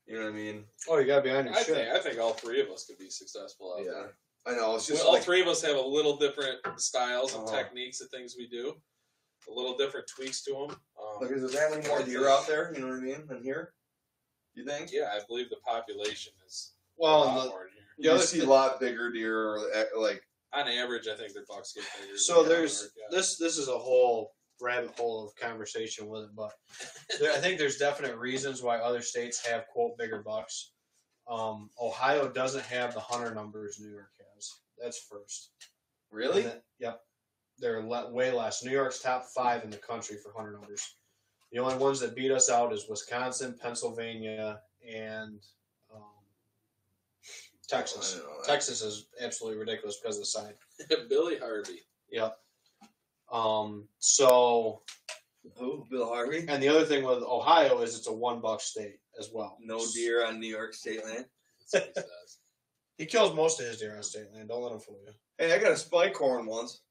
you know what I mean? Oh, you gotta be on your shit. I think all 3 of us could be successful out there. I know. It's just all like, 3 of us have a little different styles and Uh-huh. techniques of things we do. A little different tweaks to them. like, is there that many more deer out there? You know what I mean? Than here? You think? Yeah, I believe the population is a Well, lot the- more in here. You see a lot bigger deer, or like. On average, I think their bucks get bigger. So than there's New York, this is a whole rabbit hole of conversation with it, but I think there's definite reasons why other states have quote bigger bucks. Ohio doesn't have the hunter numbers New York has. That's first. Really? Yep. They're way less. New York's top 5 in the country for hunter numbers. The only ones that beat us out is Wisconsin, Pennsylvania, and Texas. I didn't know that. Texas is absolutely ridiculous because of the sign. Billy Harvey. Yep. So, Who? Bill Harvey? and the other thing with Ohio is it's a $1 state as well. No deer on New York state land. That's what he says. He kills most of his deer on state land. Don't let him fool you. Hey, I got a spike horn once,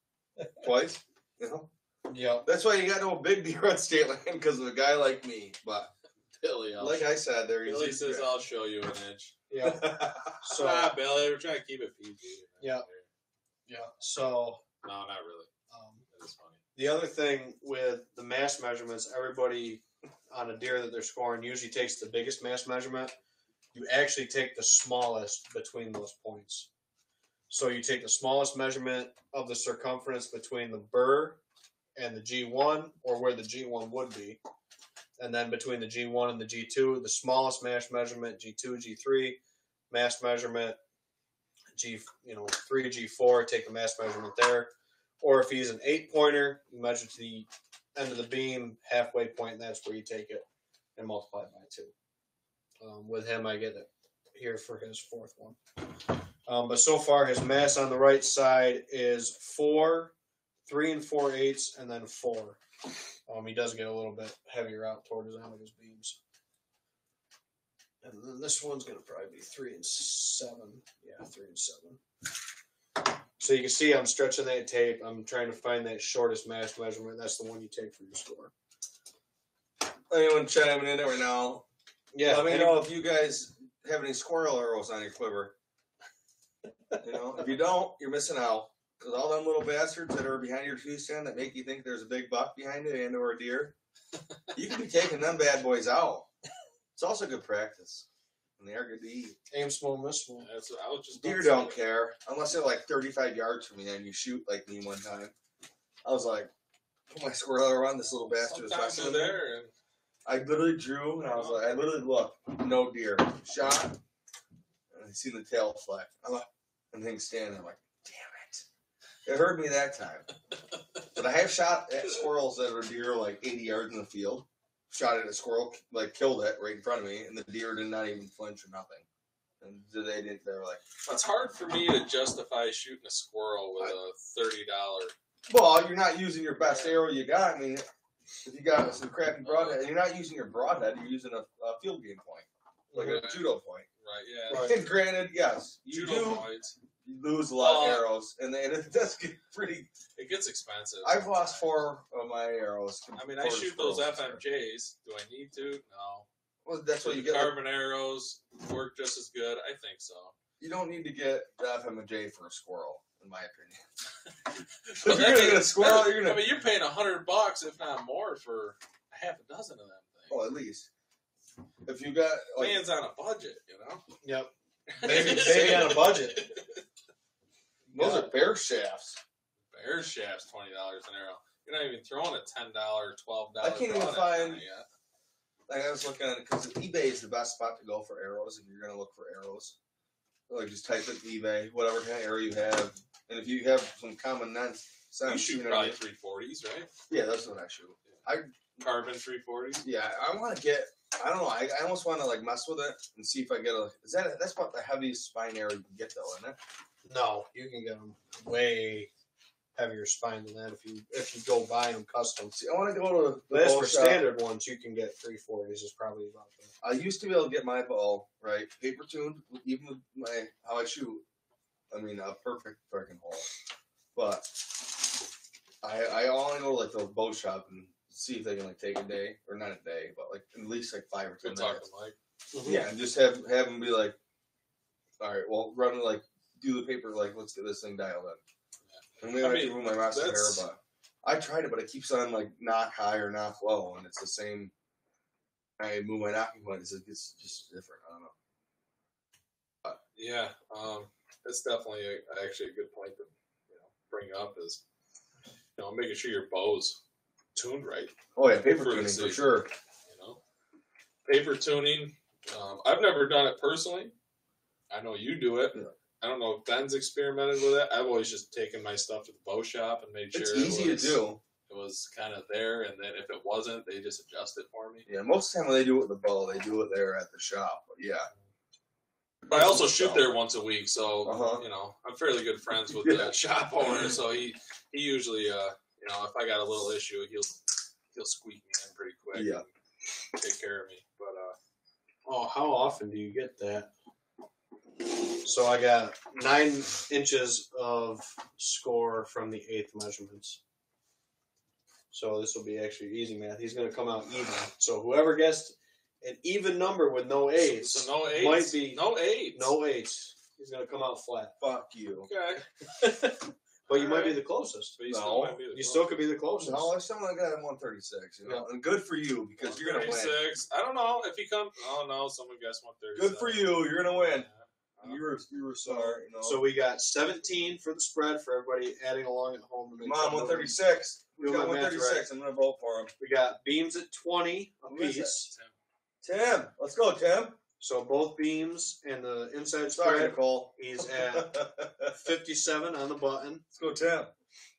twice. You know, Yep. that's why you got no big deer on state land because of a guy like me. But Billy, like I said, there Billy says, "I'll show you an inch." Yep. So, Billy, we're trying to keep it PG. Yeah. yeah. So, No, not really. That's funny. the other thing with the mass measurements, everybody on a deer that they're scoring usually takes the biggest mass measurement. You actually take the smallest between those points. So you take the smallest measurement of the circumference between the burr and the G1, or where the G1 would be. And then between the G1 and the G2, the smallest mass measurement, G2, G3, mass measurement, G3, G4, take the mass measurement there. Or if he's an 8-pointer, you measure to the end of the beam, halfway point, and that's where you take it and multiply it by 2. With him, I get it here for his 4th one. But so far, his mass on the right side is 4, 3 4/8, and then 4. He does get a little bit heavier out toward his end of his beams. And then this one's going to probably be 3 7. Yeah, 3 7. So you can see I'm stretching that tape. I'm trying to find that shortest mass measurement. That's the one you take for your score. Anyone chiming in right now? Yeah. Let me know if you guys have any squirrel arrows on your quiver. If you don't, you're missing out. Because all them little bastards that are behind your tree stand that make you think there's a big buck behind it and or a deer, you can be taking them bad boys out. It's also good practice. And they are good to eat. Aim small, miss small. That's what I was just. Deer don't care. Unless they're like 35 yards from me and you shoot like me one time. I was like, put my squirrel arrow on, this little bastard is Sometimes fucking they're with me. there, and I literally drew, and I was like, I literally looked, no deer. Shot, and I seen the tail flack. I'm like, and things standing. I'm like, damn it. It hurt me that time. But I have shot at squirrels that are deer like 80 yards in the field. Shot at a squirrel, like killed it right in front of me, and the deer did not even flinch or nothing. And they're like, It's hard for me to justify shooting a squirrel with a $30. well, you're not using your best arrow you got. I mean, if you got some crappy broadhead, and you're not using your broadhead, you're using a field game point, like a judo point. Right, yeah. Right. And granted, yes, you Judo points. You lose a lot of arrows, and it does get pretty. It gets expensive. I've lost 4 of my arrows. I mean, I shoot those FMJs. Do I need to? No. Well, that's what you get. Carbon arrows work just as good. I think so. You don't need to get the FMJ for a squirrel, in my opinion. If you're gonna get a squirrel, you're gonna. I mean, you're paying $100, if not more, for half a dozen of them things. Oh, at least. If you got like, man's on a budget, you know. Yep. Maybe on a budget. Those are bear shafts. Bear shafts, $20 an arrow. You're not even throwing a $10, $12. I can't even find. Like I was looking at it because eBay is the best spot to go for arrows if you're gonna look for arrows. Like just type in eBay, whatever kind of arrow you have, and if you have some common sense, you shoot probably 340s, right? Yeah, that's what I shoot. Carbon 340s. Yeah, I want to get. I don't know. I almost want to like mess with it and see if I get a. That's about the heaviest spine arrow you can get though, isn't it? No, you can get them way heavier spine than that if you go buy them custom. See, I want to go to the But as bow for shop. standard ones, you can get 340s is probably about that. I used to be able to get my bow right, paper tuned, even with my how I shoot. I mean, a perfect freaking hole. But I only go to like the bow shop and see if they can like take a day or not a day, but like at least like 5 or 10 Good talking, minutes. Mike. Mm-hmm. Yeah, and just have them be like, all right, well, run like do the paper like let's get this thing dialed in. And maybe I have to move my master hair, but I tried it, but it keeps on like knock high or knock low, and it's the same. I move my knocking point, it's just different. I don't know. Yeah, that's definitely actually a good point to bring up is making sure your bow's tuned right. Oh yeah, paper For the tuning for season. sure. Paper tuning. I've never done it personally. I know you do it. Yeah. I don't know if Ben's experimented with it. I've always just taken my stuff to the bow shop and made sure It's easy to do. It was kind of there, and then if it wasn't, they just adjust it for me. Yeah, most of the time when they do it with the bow, they do it there at the shop. But yeah. But I also shoot there once a week, so Uh-huh. I'm fairly good friends with the shop owner. So he usually, if I got a little issue, he'll squeak me in pretty quick. Yeah. And take care of me. But how often do you get that? So I got 9 inches of score from the 8th measurements. So this will be actually easy math. He's going to come out even. So whoever gets an even number with no 8s, so no 8s, might be no 8s. no 8s. He's going to come out flat. Fuck you. Okay. But you might be the closest. But you No. still might be the You still could be the closest. No, I still got him 136. You know, and good for you because you're gonna win. 136. I don't know if he comes. Oh no, someone guessed 136. Good for you. You're gonna win. Yeah. You were sorry. You know. So we got 17 for the spread for everybody adding along at home. To make Mom, 136. We Do got my math 136. right. I'm gonna vote for him. We got beams at 20 Who is apiece. Tim, let's go, Tim. So both beams and the inside Sorry, spread, Nicole. he's at 57 on the button. Let's go, Tim.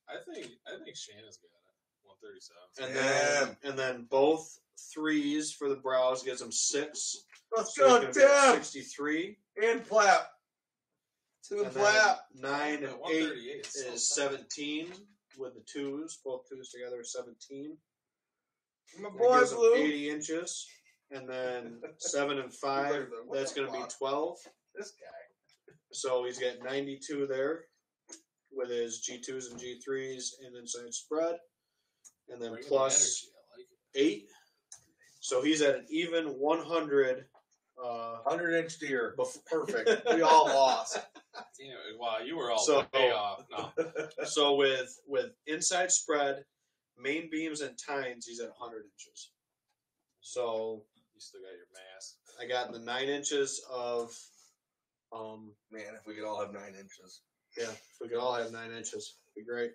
I think Shannon's got it. 137. And then both threes for the brows gives him 6. Let's So go, he's gonna be at Tim. 63. And Flap. Tim and And then Flap. 9 and 8 138 is 17 with the 2s. Both 2s together is 17. My That boy, gives him Blue. 80 inches. And then 7 and 5, that's going to be 12. This guy. So he's got 92 there with his G2s and G3s and inside spread. And then Bring plus energy, I like it. 8. So he's at an even 100. 100-inch deer. Perfect. We all lost. Damn it. Wow, you were all So- way off. No. So with inside spread, main beams and tines, he's at 100 inches. So You still got your mask. I got the 9 inches of, Man, if we could all have 9 inches. yeah, if we could all have 9 inches, it'd be great.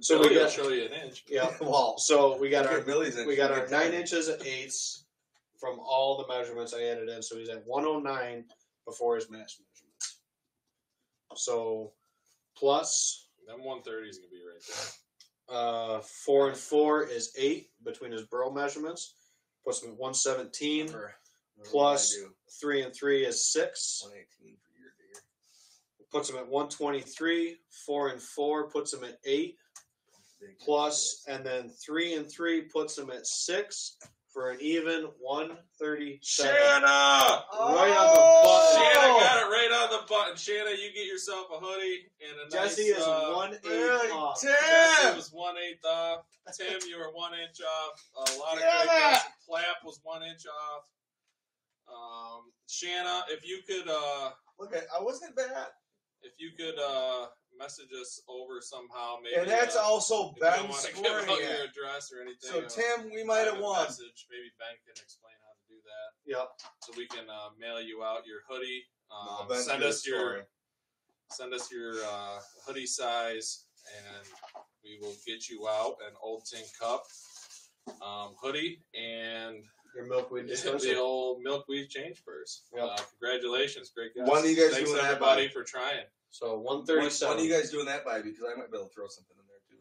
So So we we'll got- show you an inch. Yeah. Well, So we got look our at Billy's inch. we got our Look at 9 that. inches at 8s from all the measurements I added in. So he's at 109 before his match measurements. So plus Them 130 is gonna be right there. 4 and 4 is 8 between his burrow measurements. Puts him at 117. plus 3 and 3 is 6. 118 for your deer. Puts him at 123. 4 and 4 puts him at 8. Plus, and then 3 and 3 puts him at 6 for an even 137. Shanna! Right on the button. Shanna got it right on the button. Shanna, you get yourself a hoodie and a Jesse nice, is 1/8 off. Jesse was 1/8 off. Tim, you were 1 inch off. A lot of great guys. Clap was 1 inch off. Shanna, if you could, look, I wasn't bad. if you could message us over somehow, maybe. And that's also if you don't Ben want to give scoring out it. your address or anything. So Tim, we might have won. Message. Maybe Ben can explain how to do that. Yep. So we can mail you out your hoodie. No, Ben's send good us your scoring. hoodie size, and we will get you out an Old Tin Cup hoodie and Your milkweed dispenser. the old milkweed change purse. Yep. Congratulations, great guys. When are you guys Thanks doing that, everybody buddy? for trying. So When 137. are you guys doing that by? Because I might be able to throw something in there too.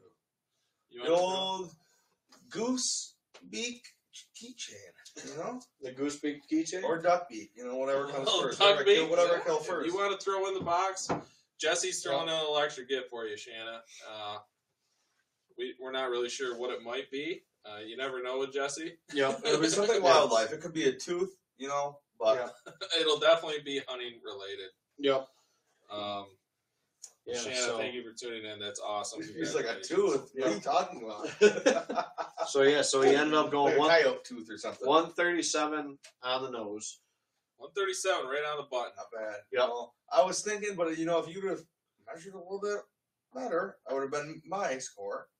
You The want old goose beak keychain, you know, The goose beak keychain? or duck beak, you know, whatever comes Oh, first. duck beak? Whatever Yeah. kills If first. you want to throw in the box, Jesse's throwing in a little extra gift for you, Shanna. We're not really sure what it might be. You never know with Jesse. Yep. It'll be something wildlife. It could be a tooth, you know, but Yeah. It'll definitely be hunting related. Yep. Yeah, Shanna, so, thank you for tuning in. That's awesome. he's like a Congratulations. tooth. What are you talking about? so he ended up going like a coyote tooth or something. 137 on the nose. 137, right on the button. Not bad. Yep. Well, I was thinking, but you know, if you would have measured a little bit better, I would have been my score.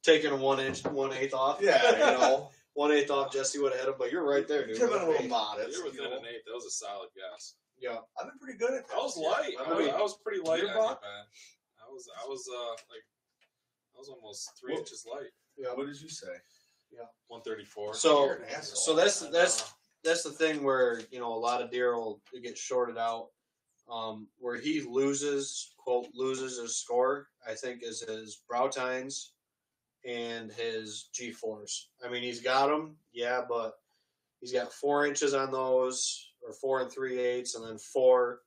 Taking a 1/8 off. Yeah, you know, 1/8 off, Jesse would have hit him, but you're right there, dude. Kevin a little modest. You're within you know. an 8. That was a solid guess. Yeah. I've been pretty good at that. I was light. I mean, I was pretty light your on you, buck? man. I was almost 3 What- inches light. Yeah. What did you say? 134. So You're an asshole. so that's the thing where, you know, a lot of deer will get shorted out. Where he loses his score, I think, is his brow tines and his G4s. I mean, he's got them, yeah, but he's got 4 inches on those, or 4 3/8, and then 4,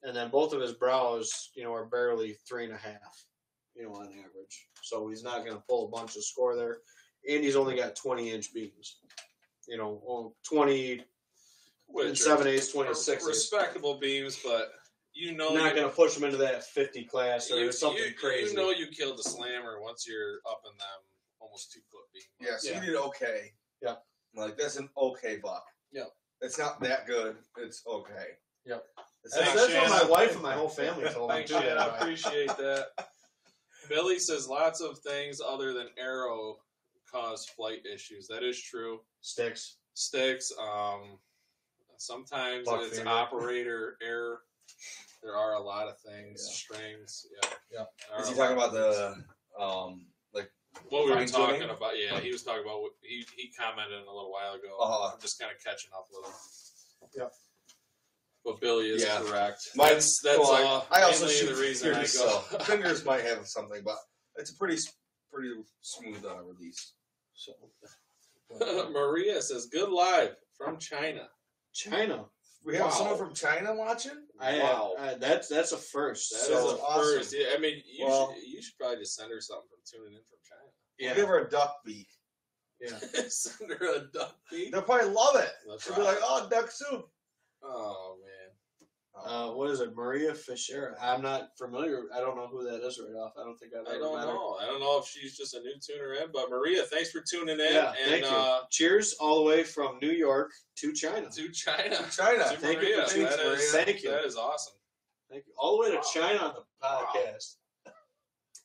and then both of his brows, you know, are barely 3.5, you know, on average. So he's not going to pull a bunch of score there, and he's only got 20-inch beams, you know, 20 and 7/8, 26. Respectable beams, but you know Not going to push him into that 50 class or something crazy. You know you killed the slammer once you're up in them almost 2 foot beam. Yeah, so Yeah. you did okay. Yeah. Like, that's an okay buck. Yeah. It's not that good. It's okay. Yep. It's That's, not- that's what my Shannon. wife and my whole family told me. Thanks, too. Shannon. I appreciate that. Billy says lots of things other than arrow cause flight issues. That is true. Sticks. Sticks. Sometimes Buck it's feeder. operator error. There are a lot of things. Yeah. Strings. Yeah. There are Is he a talking lot about of the, things. What we were fine-tuning? talking about? Yeah, he was talking about. He commented a little while ago. Uh-huh. I'm just kind of catching up with him. Yep. But Billy is Yeah. correct. Mine's- That's well, I also mainly shoot the reason I fingers, go. so fingers might have something, but it's a pretty smooth release. So. Maria says, "Good live from China." China. We have Wow. someone from China watching. Wow. That's a first. That is So a awesome. first. Yeah, I mean, you should probably just send her something from tuning in from China. We'll give her a duck beak. Yeah. Send her a duck feed. They'll probably love it. That's She'll be like, "Oh, duck soup." Oh man. What is it? Maria Fisher. I'm not familiar. I don't know who that is right off. I don't think I've I ever don't met her. know. I don't know if she's just a new tuner in, but Maria, thanks for tuning in. Yeah, and thank you. Cheers all the way from New York to China. to China. China. To Thank you Maria. for tuning That in, is- Maria. Thank you. That is awesome. Thank you. All the way to Wow. China on the podcast.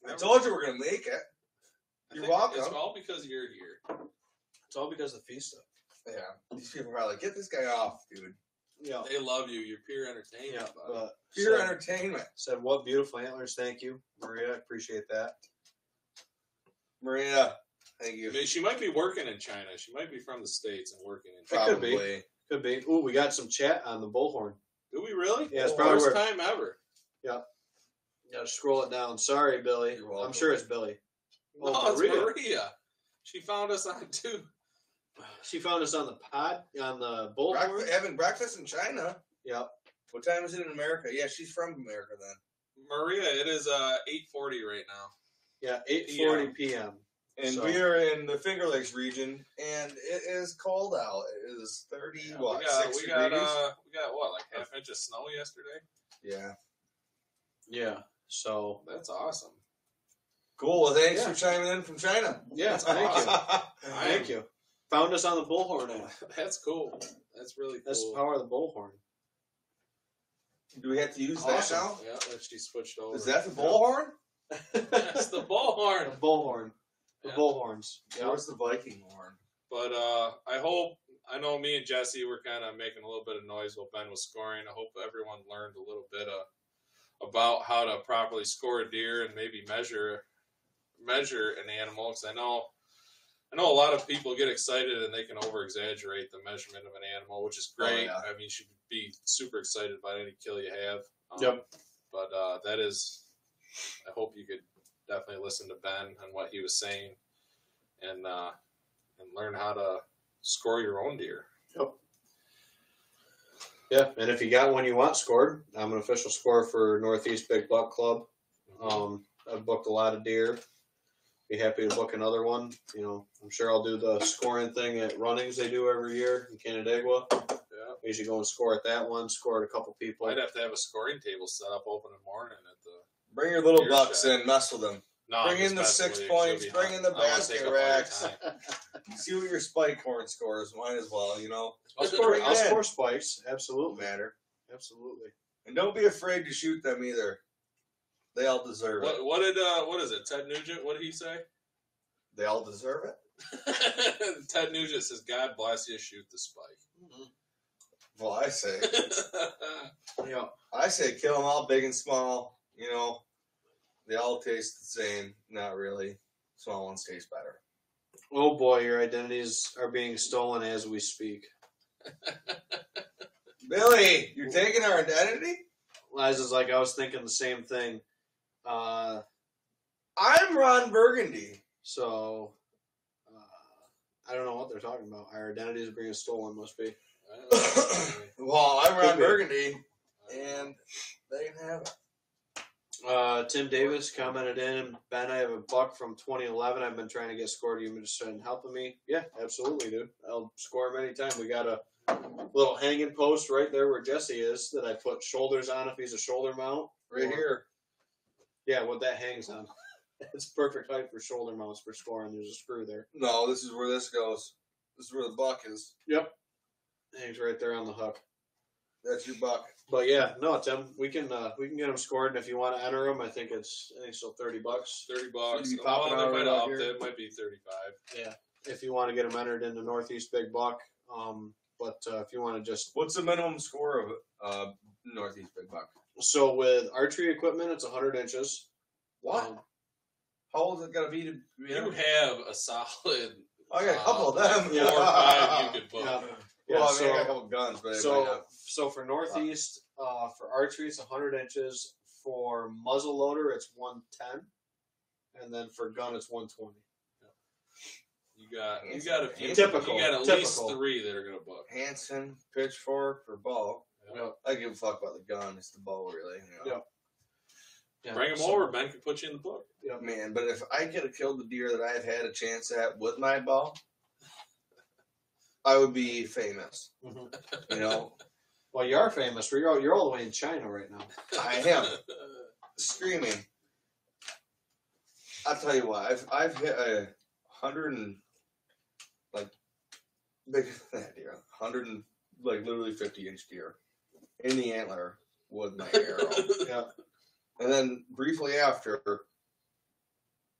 I told you we're gonna make it. I You're think welcome. It's all because you're here. It's all because of Fiesta. Yeah, these people are like, "Get this guy off, dude." Yeah. They love you. You're pure entertainment. Yeah. buddy. But Pure said- entertainment. Said, what beautiful antlers. Thank you, Maria. I appreciate that. Maria, thank I you. mean, she might be working in China. She might be from the States and working in It China. could be. Probably. Could be. Ooh, we got some chat on the bullhorn. Do we really? Yeah, it's Oh, probably first where- time ever. Gotta scroll it down. Sorry, Billy. You're welcome. I'm sure it's Billy. No, Oh, it's Maria. Maria. She found us on She found us on the bullhorn. Having breakfast in China. Yep. What time is it in America? Yeah, she's from America then. Maria, it is 8:40 right now. Yeah, 8:40 p.m. And So- we are in the Finger Lakes region, and it is cold out. It is 30, Yeah, 6 we got degrees? what, like half inch of snow yesterday? Yeah. Yeah. So That's awesome. Cool. Well, thanks Yeah. for chiming in from China. yeah, thank you. Thank you. Found us on the bullhorn app. That's cool. That's really cool. That's the power of the bullhorn. Do we have to use Awesome. that now? Yeah, that she switched over. Is that the bullhorn? That's the bullhorn. The bullhorn. The Yeah. bullhorns. Yeah. Where's the Viking horn? But I know me and Jesse were kind of making a little bit of noise while Ben was scoring. I hope everyone learned a little bit about how to properly score a deer and maybe measure an animal. Because I know a lot of people get excited and they can over exaggerate the measurement of an animal, which is great. Oh, yeah. I mean, you should be super excited about any kill you have. Yep. But that is, I hope you could definitely listen to Ben and what he was saying, and learn how to score your own deer. Yep. Yeah, and if you got one you want scored, I'm an official scorer for Northeast Big Buck Club. I've booked a lot of deer. Be happy to book another one. You know, I'm sure I'll do the scoring thing at runnings they do every year in Canandaigua. Yeah. I usually go and score at that one, score at a couple people. I'd have to have a scoring table set up open in the morning at the. Bring your little Deer bucks shot. in, mess with them. No, Bring I'm in the just 6 messing with you, 'cause points, you'll be bring in the done. I wanna take basket up all your racks. time. See what your spike horn scores. Might as well, you know. I'll Bring it in. score spikes. Don't Absolutely. matter. Absolutely. And don't be afraid to shoot them either. They all deserve it. What is it? Ted Nugent? What did he say? They all deserve it. Ted Nugent says, "God bless you. Shoot the spike." Well, I say Yeah. kill them all, big and small. You know, they all taste the same. Not really. Small ones taste better. Oh boy, your identities are being stolen as we speak. Billy, you're taking our identity? Liza's like, I was thinking the same thing. I'm Ron Burgundy. So, I don't know what they're talking about. Our identities are being stolen, must be. Well, I'm Ron Could be. Burgundy, and they can have it. Tim Davis commented in, Ben, I have a buck from 2011. I've been trying to get scored. You interested in helping me? Yeah, absolutely, dude. I'll score him anytime. We got a little hanging post right there where Jesse is that I put shoulders on if he's a shoulder mount. Right here. Yeah, what that hangs on. It's perfect height for shoulder mounts for scoring. There's a screw there. No, this is where this goes. This is where the buck is. Yep. Hangs right there on the hook. That's your buck. But yeah, no, Tim, we can get them scored, and if you want to enter them, I think it's still $30. $30. You'd be popping Oh, out they might right have out upped here. it. It might be 35. Yeah, if you want to get them entered in the Northeast Big Buck. But if you want to just What's the minimum score of Northeast Big Buck? so with archery equipment, it's 100 inches. What? How old is it got to be to be You entered? have a solid. I got a couple of them. 4 or 5 you could book. Yeah. Well, I mean, so- I got a couple guns, but I might not. So for Northeast, for archery, it's 100 inches. For muzzle loader, it's 110, and then for gun, it's 120. You got a few. Typical, You got at typical. least 3 that are gonna book. Hanson, pitchfork, or bow. Yeah. I give a fuck about the gun. It's the bow, really. You know? Yeah, Bring them so- over. Ben can put you in the book. Yeah. Man, but if I could have killed the deer that I've had a chance at with my bow, I would be famous. Mhm. You know, Well, you are famous. You're all the way in China right now. I am screaming. I'll tell you what, I've hit 100 and like bigger than that deer, 100 and like literally 50-inch deer in the antler with my arrow, Yeah. and then briefly after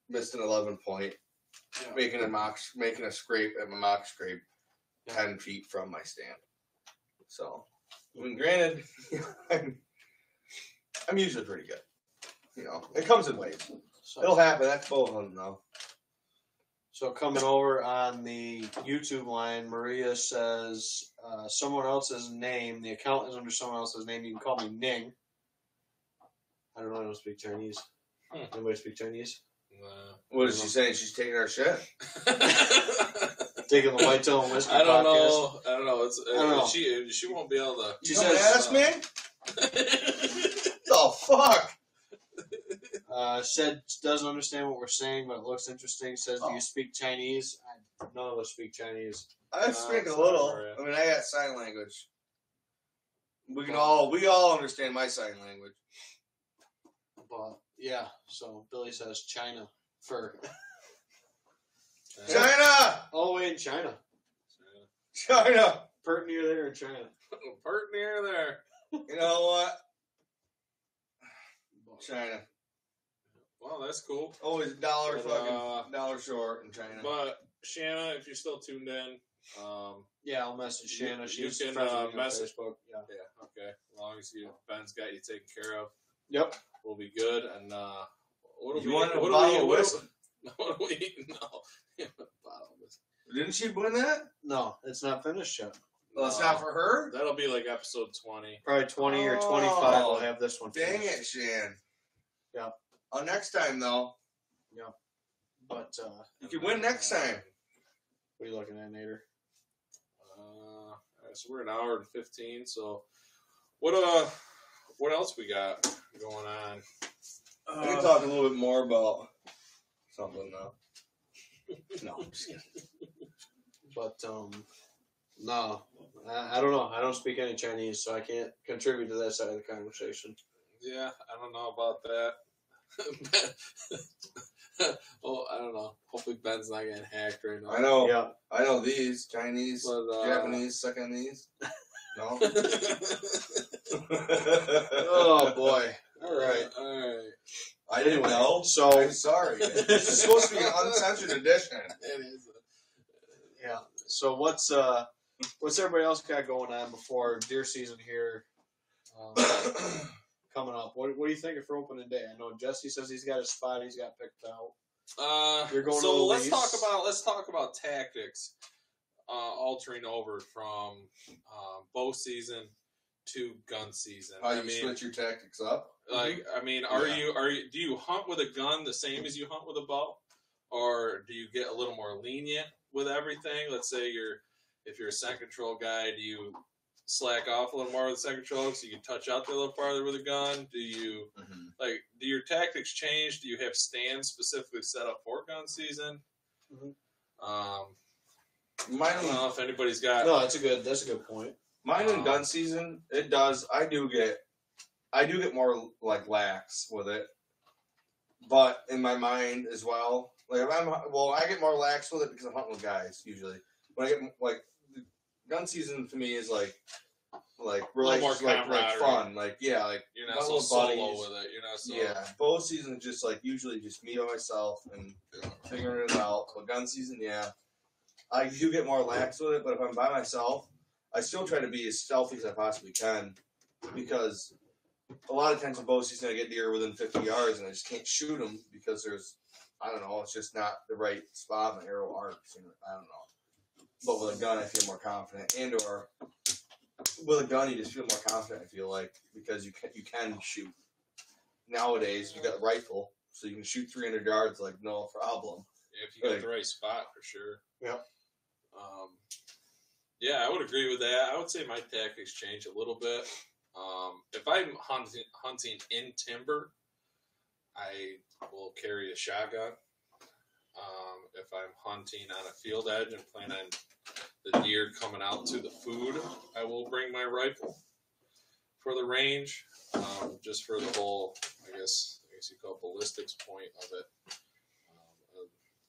missed an 11 point, Yeah. making a scrape at my mock scrape, Yeah. 10 feet from my stand. So, I mean, granted, I'm usually pretty good. You know, it comes in waves. It'll happen. That's both of them, though. So coming over on the YouTube line, Maria says someone else's name. The account is under someone else's name. You can call me Ning. I don't know. I don't speak Chinese. Anybody speak Chinese? What is she saying? She's taking our shit. Taking the Whitetail and Whiskey I don't podcast. know. I don't know. It's I don't know. She won't be able to. You don't ask, man? The fuck? Said doesn't understand what we're saying, but it looks interesting. Says, do you speak Chinese? None of us speak Chinese. I speak a little. I mean, I got sign language. We all understand my sign language. But yeah, so Billy says China for China. all the way in China. China. Pert near there in China. Pert near there. You know what? China. Well, that's cool. Always $1 short in China. But Shanna, if you're still tuned in, yeah, I'll message Shanna. You She's can, friends with me on message- Facebook. Yeah. yeah, okay. As long as Ben's got you taken care of, Yep. we'll be good. And what do You we? want a What bottle do of we? whiskey? What do we? No, bottle of whiskey. Didn't she win that? No, it's not finished yet. Well, it's not for her? That'll be like episode 20. Probably 20 or 25 Oh, will have this one Dang finished. it, Shan. Yeah. Oh, next time, though. But You can win next time. what are you looking at, Nader? So we're an hour and 15. So what else we got going on? We can talk a little bit more about something, though. No, I'm just kidding. But no, I don't know. I don't speak any Chinese, so I can't contribute to that side of the conversation. Yeah, I don't know about that. Oh, I don't know. Hopefully Ben's not getting hacked right now. I know. Yeah. I know these. Chinese, But, Japanese, Succanese. No? Oh boy. All right. All right. I didn't know. So I'm sorry. This is supposed to be an uncensored edition. It is. yeah. So what's everybody else got going on before deer season here? Coming up. What are you thinking for opening day? I know Jesse says he's got a spot he's got picked out. You're going to so the let's lease. talk about tactics. Altering over from bow season to gun season. How you switch your tactics up? Like, I mean, do you hunt with a gun the same as you hunt with a bow, or do you get a little more lenient with everything? Let's say if you're a scent control guy, do you slack off a little more with the scent control so you can touch out there a little farther with a gun? Do you do your tactics change? Do you have stands specifically set up for gun season? I don't know if anybody's got. No, that's a good point. Mine in gun season, it does. I do get more like lax with it, but in my mind as well. Like if I get more lax with it because I'm hunting with guys usually. When I get like gun season to me is like relationship, like fun, like You're not so solo with it. You're not so. Bow season is just like usually just me by myself and figuring it out. But gun season, I do get more lax with it. But if I'm by myself, I still try to be as stealthy as I possibly can because a lot of times in bow season I get deer within 50 yards and I just can't shoot them because there's, I don't know, it's just not the right spot. My arrow arcs, and I don't know. But with a gun, I feel more confident, or with a gun, you just feel more confident. I feel like because you can shoot. Nowadays, you got a rifle, so you can shoot 300 yards like no problem. If you get the right spot, for sure. Yep. Yeah, I would agree with that. I would say my tactics change a little bit. If I'm hunting in timber, I will carry a shotgun. If I'm hunting on a field edge and plan on the deer coming out to the food, I will bring my rifle for the range, just for the whole, I guess you call it ballistics point of it.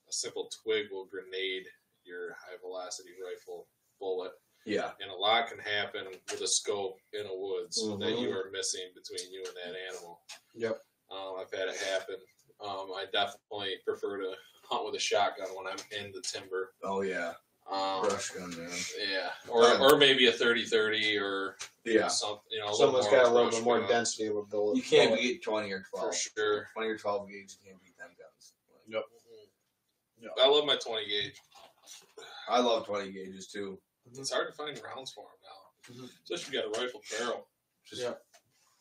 A simple twig will grenade your high velocity rifle bullet. Yeah. And a lot can happen with a scope in a woods that you are missing between you and that animal. Yep. I've had it happen. I definitely prefer to hunt with a shotgun when I'm in the timber. Oh, yeah. Brush gun, man. Yeah. Or maybe a 30-30 or something. Someone's got a little bit more density of a bullet. You can't beat 20 or 12. For sure. 20 or 12 gauge, you can't beat them guns. Yep. Yep. I love my 20 gauge. I love 20 gauges, too. It's hard to find rounds for them now. Especially if you got a rifle barrel.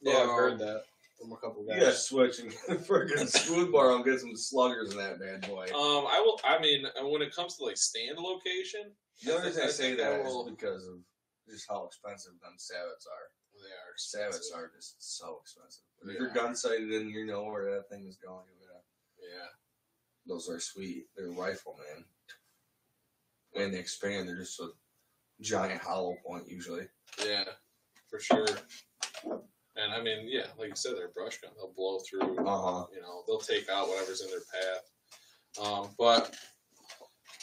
Yeah, I've heard that. from a couple You guys. gotta switch and freaking smooth bar. I'm getting some sluggers in that bad boy. I will. I mean, when it comes to like stand location, The only reason I say think that I will- is because of just how expensive them sabots are. they are Sabots are just so expensive. If They you're are. gun sighted and you know where that thing is going, Yeah. those are sweet. They're rifle, man. And they expand. They're just a giant hollow point usually. Yeah, for sure. And I mean, yeah, like you said, they're brush gun. They'll blow through. You know, they'll take out whatever's in their path. But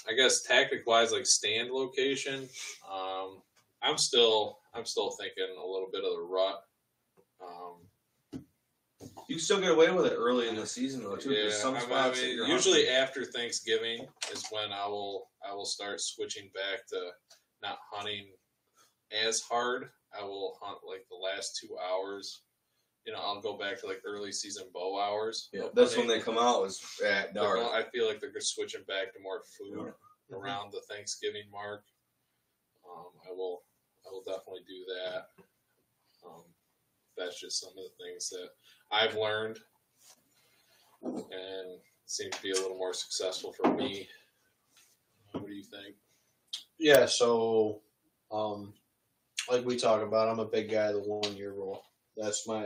I guess tactic wise, like stand location, I'm still thinking a little bit of the rut. You can still get away with it early in the season though too. Yeah, There's some I spots that mean, you're usually hunting. after Thanksgiving is when I will start switching back to not hunting as hard. I will hunt like the last 2 hours. You know, I'll go back to like early season bow hours. Yeah, of that's when hunting. they come out is at dark. I feel like they're switching back to more food Mhm. around the Thanksgiving mark. I will definitely do that. That's just some of the things that I've learned and seem to be a little more successful for me. What do you think? Yeah, so like we talk about, I'm a big guy of the 1 year rule. That's been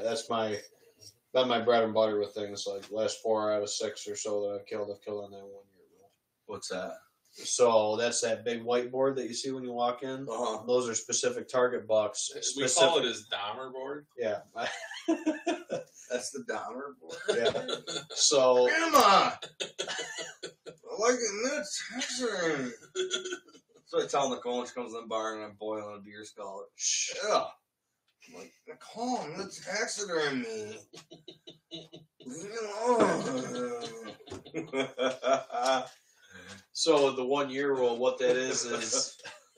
my bread and butter with things. Like last 4 out of 6 or so that I've killed on that 1 year rule. What's that? So that's that big whiteboard that you see when you walk in. Those are specific target bucks. We call it his Dahmer board. Yeah. That's the Dahmer board. Yeah. So Grandma, I like it nuts. Excellent. So I tell Nicole when she comes in the bar and I'm boiling a deer skull. Yeah. I'm like, Nicole, that's taxidermy. Leave me alone. So the 1 year rule, what that is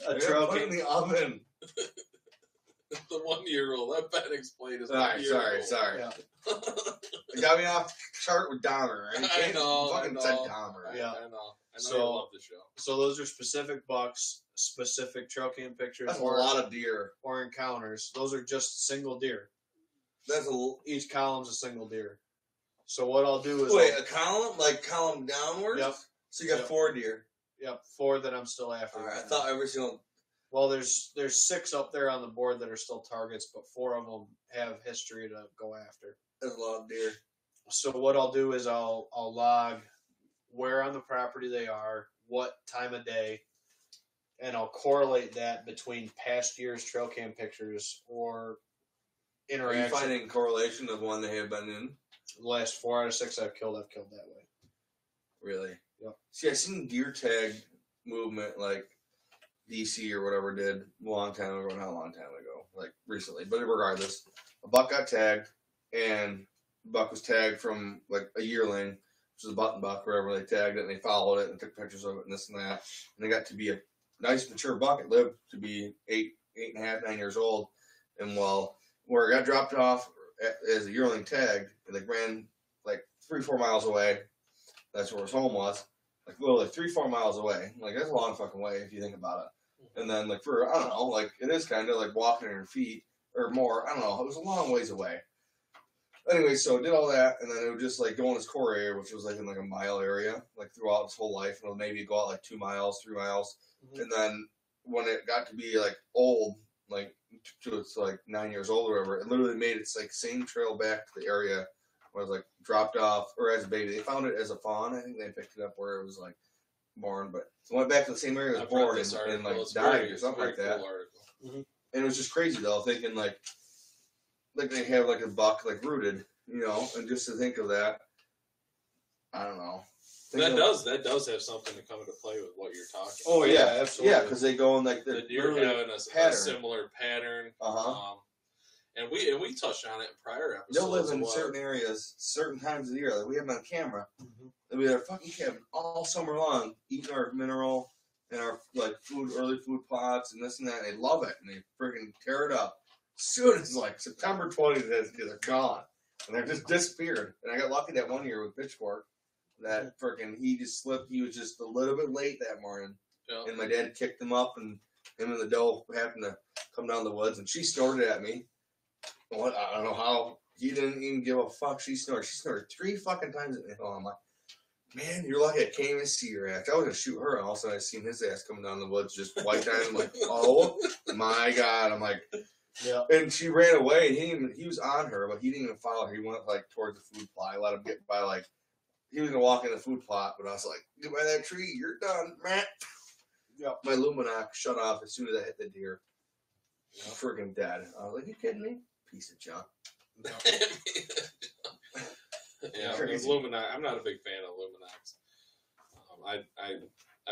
a trail Put it in the oven. The 1 year rule. Let Ben explain his All right, 1 year rule. Yeah. You got me off chart with Dahmer. Right? I know. Fucking said Dahmer. Yeah. I know. So- you love the show. So those are specific bucks, specific trail cam pictures, That's a lot of deer. or encounters. Those are just single deer. That's Each column's a single deer. So what I'll do is wait, a column, like column downwards. Yep. So you got Yep. 4 deer. Yep, 4 that I'm still after. All right, I thought every single. Well, there's 6 up there on the board that are still targets, but 4 of them have history to go after. There's a lot of deer. So what I'll do is I'll log where on the property they are, what time of day, and I'll correlate that between past year's trail cam pictures or Are you interaction. finding correlation of when they have been in? The last 4 out of 6 I've killed that way. Really? Yep. See, I seen deer tag movement like DC or whatever did a long time ago, not a long time ago, like recently. But regardless, a buck got tagged, and the buck was tagged from like a yearling, which is a button buck, wherever they tagged it, and they followed it and took pictures of it and this and that. And they got to be a nice mature buck. It lived to be 8.5, 9 years old. And while where it got dropped off as a yearling tagged, and they ran like 3-4 miles away. That's where his home was. Like literally 3-4 miles away. Like that's a long fucking way if you think about it. And then like for I don't know, like it is kind of like walking on your feet or more. I don't know. It was a long ways away. Anyway, so did all that, and then it would just like go in his core area, which was like in like a mile area, like throughout his whole life. And it would maybe go out like 2 miles, 3 miles, and then when it got to be like old, like to it's like 9 years old or whatever, it literally made its like same trail back to the area where it was like dropped off or as a baby. They found it as a fawn. I think they picked it up where it was like born, but it went back to the same area it was I've read born this and article. like It's died very- or something like very that. cool article. And it was just crazy though, thinking like they have like a buck like rooted, you know, and just to think of that, I don't know. That does have something to come into play with what you're talking. Oh about. yeah, absolutely. Yeah, because they go in like The deer literally- having a pattern. similar pattern. And we touched on it in prior episodes. They'll live in what- certain areas, certain times of the year. Like we have them on camera. Mhm. They'll be at our fucking cabin all summer long, eating our mineral and our like early food plots and this and that. And they love it and they freaking tear it up. As soon as like September 20th, they're gone and they're just disappeared. And I got lucky that one year with Pitchfork. That freaking he just slipped. He was just a little bit late that morning, Yeah. and my dad kicked him up, and him and the doe happened to come down the woods, and she snorted at me. What I don't know how he didn't even give a fuck. She snored 3 fucking times at me. Oh, I'm like, man, you're lucky I can't even see your ass. I was gonna shoot her, and all of a sudden I seen his ass coming down the woods, just white eyes. I'm like, oh my god. I'm like, yeah. And she ran away. He was on her, but he didn't even follow her. He went like towards the food plot. I let him get by. Like he was gonna walk in the food plot, but I was like, get by that tree. You're done, man. Yeah. My Luminox shut off as soon as I hit the deer. I'm freaking dead. I was like, you kidding me? Piece of junk. Yeah, Luminox. I'm not a big fan of Luminox. I've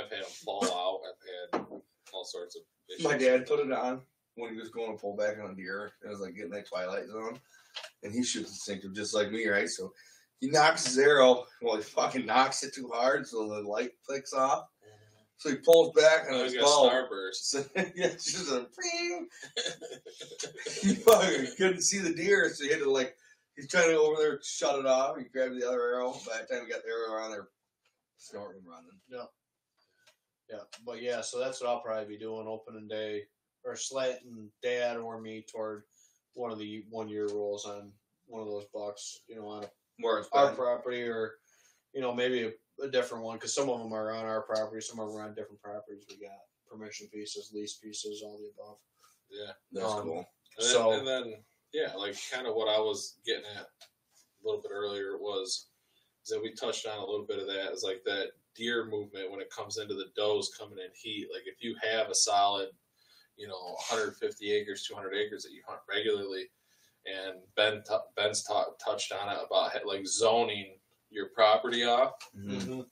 had them fall out. I've had all sorts of issues. My dad put it on when he was going to pull back on a deer. It was like getting that twilight zone, and he shoots instinctive just like me, right? So he knocks his arrow. Well, he fucking knocks it too hard, so the light flicks off. So he pulls back and he's his got starburst. So, yeah, it's just a ping. He fucking couldn't see the deer, so he had to like. He's trying to go over there to shut it off. He grabbed the other arrow. By the time he got the arrow around there, snorting and running. Yeah. Yeah. But yeah, so that's what I'll probably be doing opening day or slanting dad or me toward one of the 1 year rules on one of those bucks, on our property or, maybe a different one because some of them are on our property, some of them are on different properties. We got permission pieces, lease pieces, all the above. Yeah. That's cool. And then yeah, like kind of what I was getting at a little bit earlier is that we touched on a little bit of that is like that deer movement when it comes into the does coming in heat. Like if you have a solid, 150 acres, 200 acres that you hunt regularly, and Ben's touched on it about like zoning your property off, and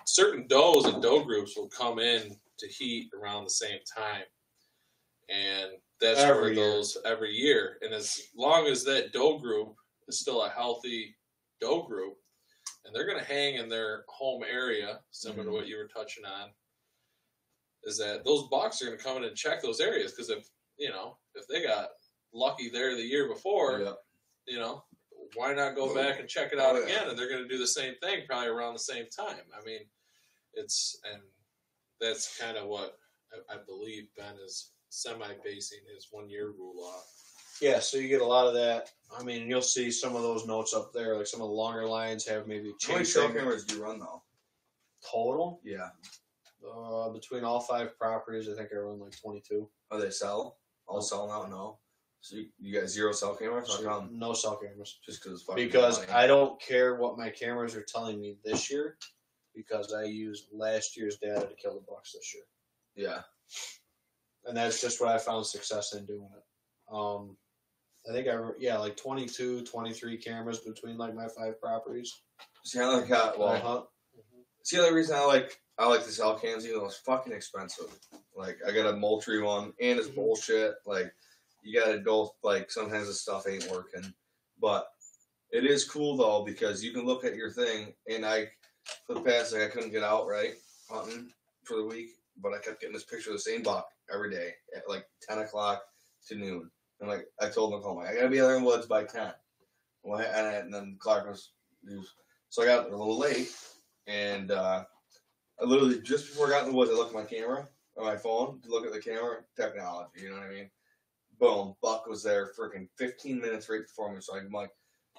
certain does and doe groups will come in to heat around the same time, and that's where it goes every year. And as long as that doe group is still a healthy doe group, and they're going to hang in their home area, similar to what you were touching on, is that those bucks are going to come in and check those areas because if they got lucky there the year before, why not go back and check it out again? And they're going to do the same thing probably around the same time. I mean, and that's kind of what I believe Ben is semi-basing his 1 year rule off. Yeah, so you get a lot of that. I mean, you'll see some of those notes up there. Like some of the longer lines have maybe chasing. How many trail cameras do you run though? Total? Yeah. Between all 5 properties, I think I run like 22. Oh, they sell? All sell now? No. So you got 0 cell cameras? So no cell cameras. Just because it's fucking because money. I don't care what my cameras are telling me this year because I used last year's data to kill the bucks this year. Yeah. And that's just what I found success in doing it. I think like 22, 23 cameras between like my 5 properties. See, I like hunt. See, the other reason I like the cell cams, even though it's fucking expensive. Like, I got a Moultrie one, and it's bullshit. Like, you gotta go, like, sometimes the stuff ain't working. But it is cool, though, because you can look at your thing, and for the past, I couldn't get out, right, hunting for the week, but I kept getting this picture of the same buck every day at, like, 10 o'clock to noon. And, like, I told Nicole, I gotta be out in the woods by 10. Well, and then Clark so I got a little late, and I literally, just before I got in the woods, I looked at my camera on my phone to look at the camera technology, you know what I mean? Boom, buck was there freaking 15 minutes right before me, so I'm like,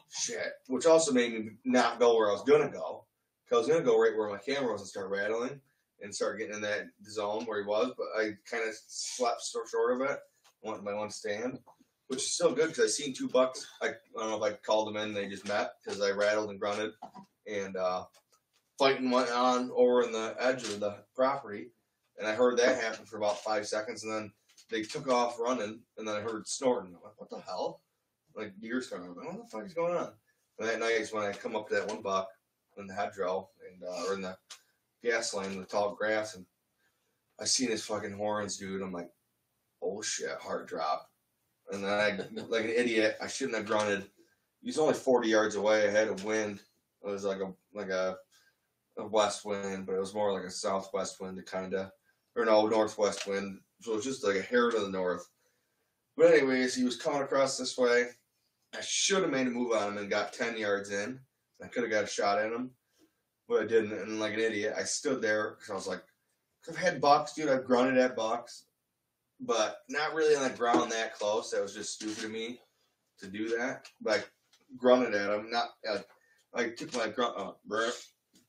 shit. Which also made me not go where I was gonna go. Because I was gonna go right where my camera was and start rattling and start getting in that zone where he was, but I kind of slapped short of it. Went my one stand, which is still good because I seen 2 bucks. I don't know if I called them in, they just met because I rattled and grunted, and fighting went on over in the edge of the property, and I heard that happen for about 5 seconds, and then they took off running, and then I heard snorting. I'm like, what the hell? Like deer snorting. I'm like, what the fuck is going on? And that night is when I come up to that one buck in the hedgerow and or in the gas line in the tall grass, and I seen his fucking horns, dude. I'm like, oh shit, heart drop. And then I, like an idiot, I shouldn't have grunted. He was only 40 yards away. I had a wind. It was like a west wind, but it was more like a southwest wind, northwest wind. So it was just like a hair to the north. But anyways, he was coming across this way. I should have made a move on him and got 10 yards in. I could have got a shot at him, but I didn't. And like an idiot, I stood there because I was like, I've had bucks, dude. I've grunted at bucks, but not really on the ground that close. That was just stupid of me. to do that, but I grunted at him. I took my grunt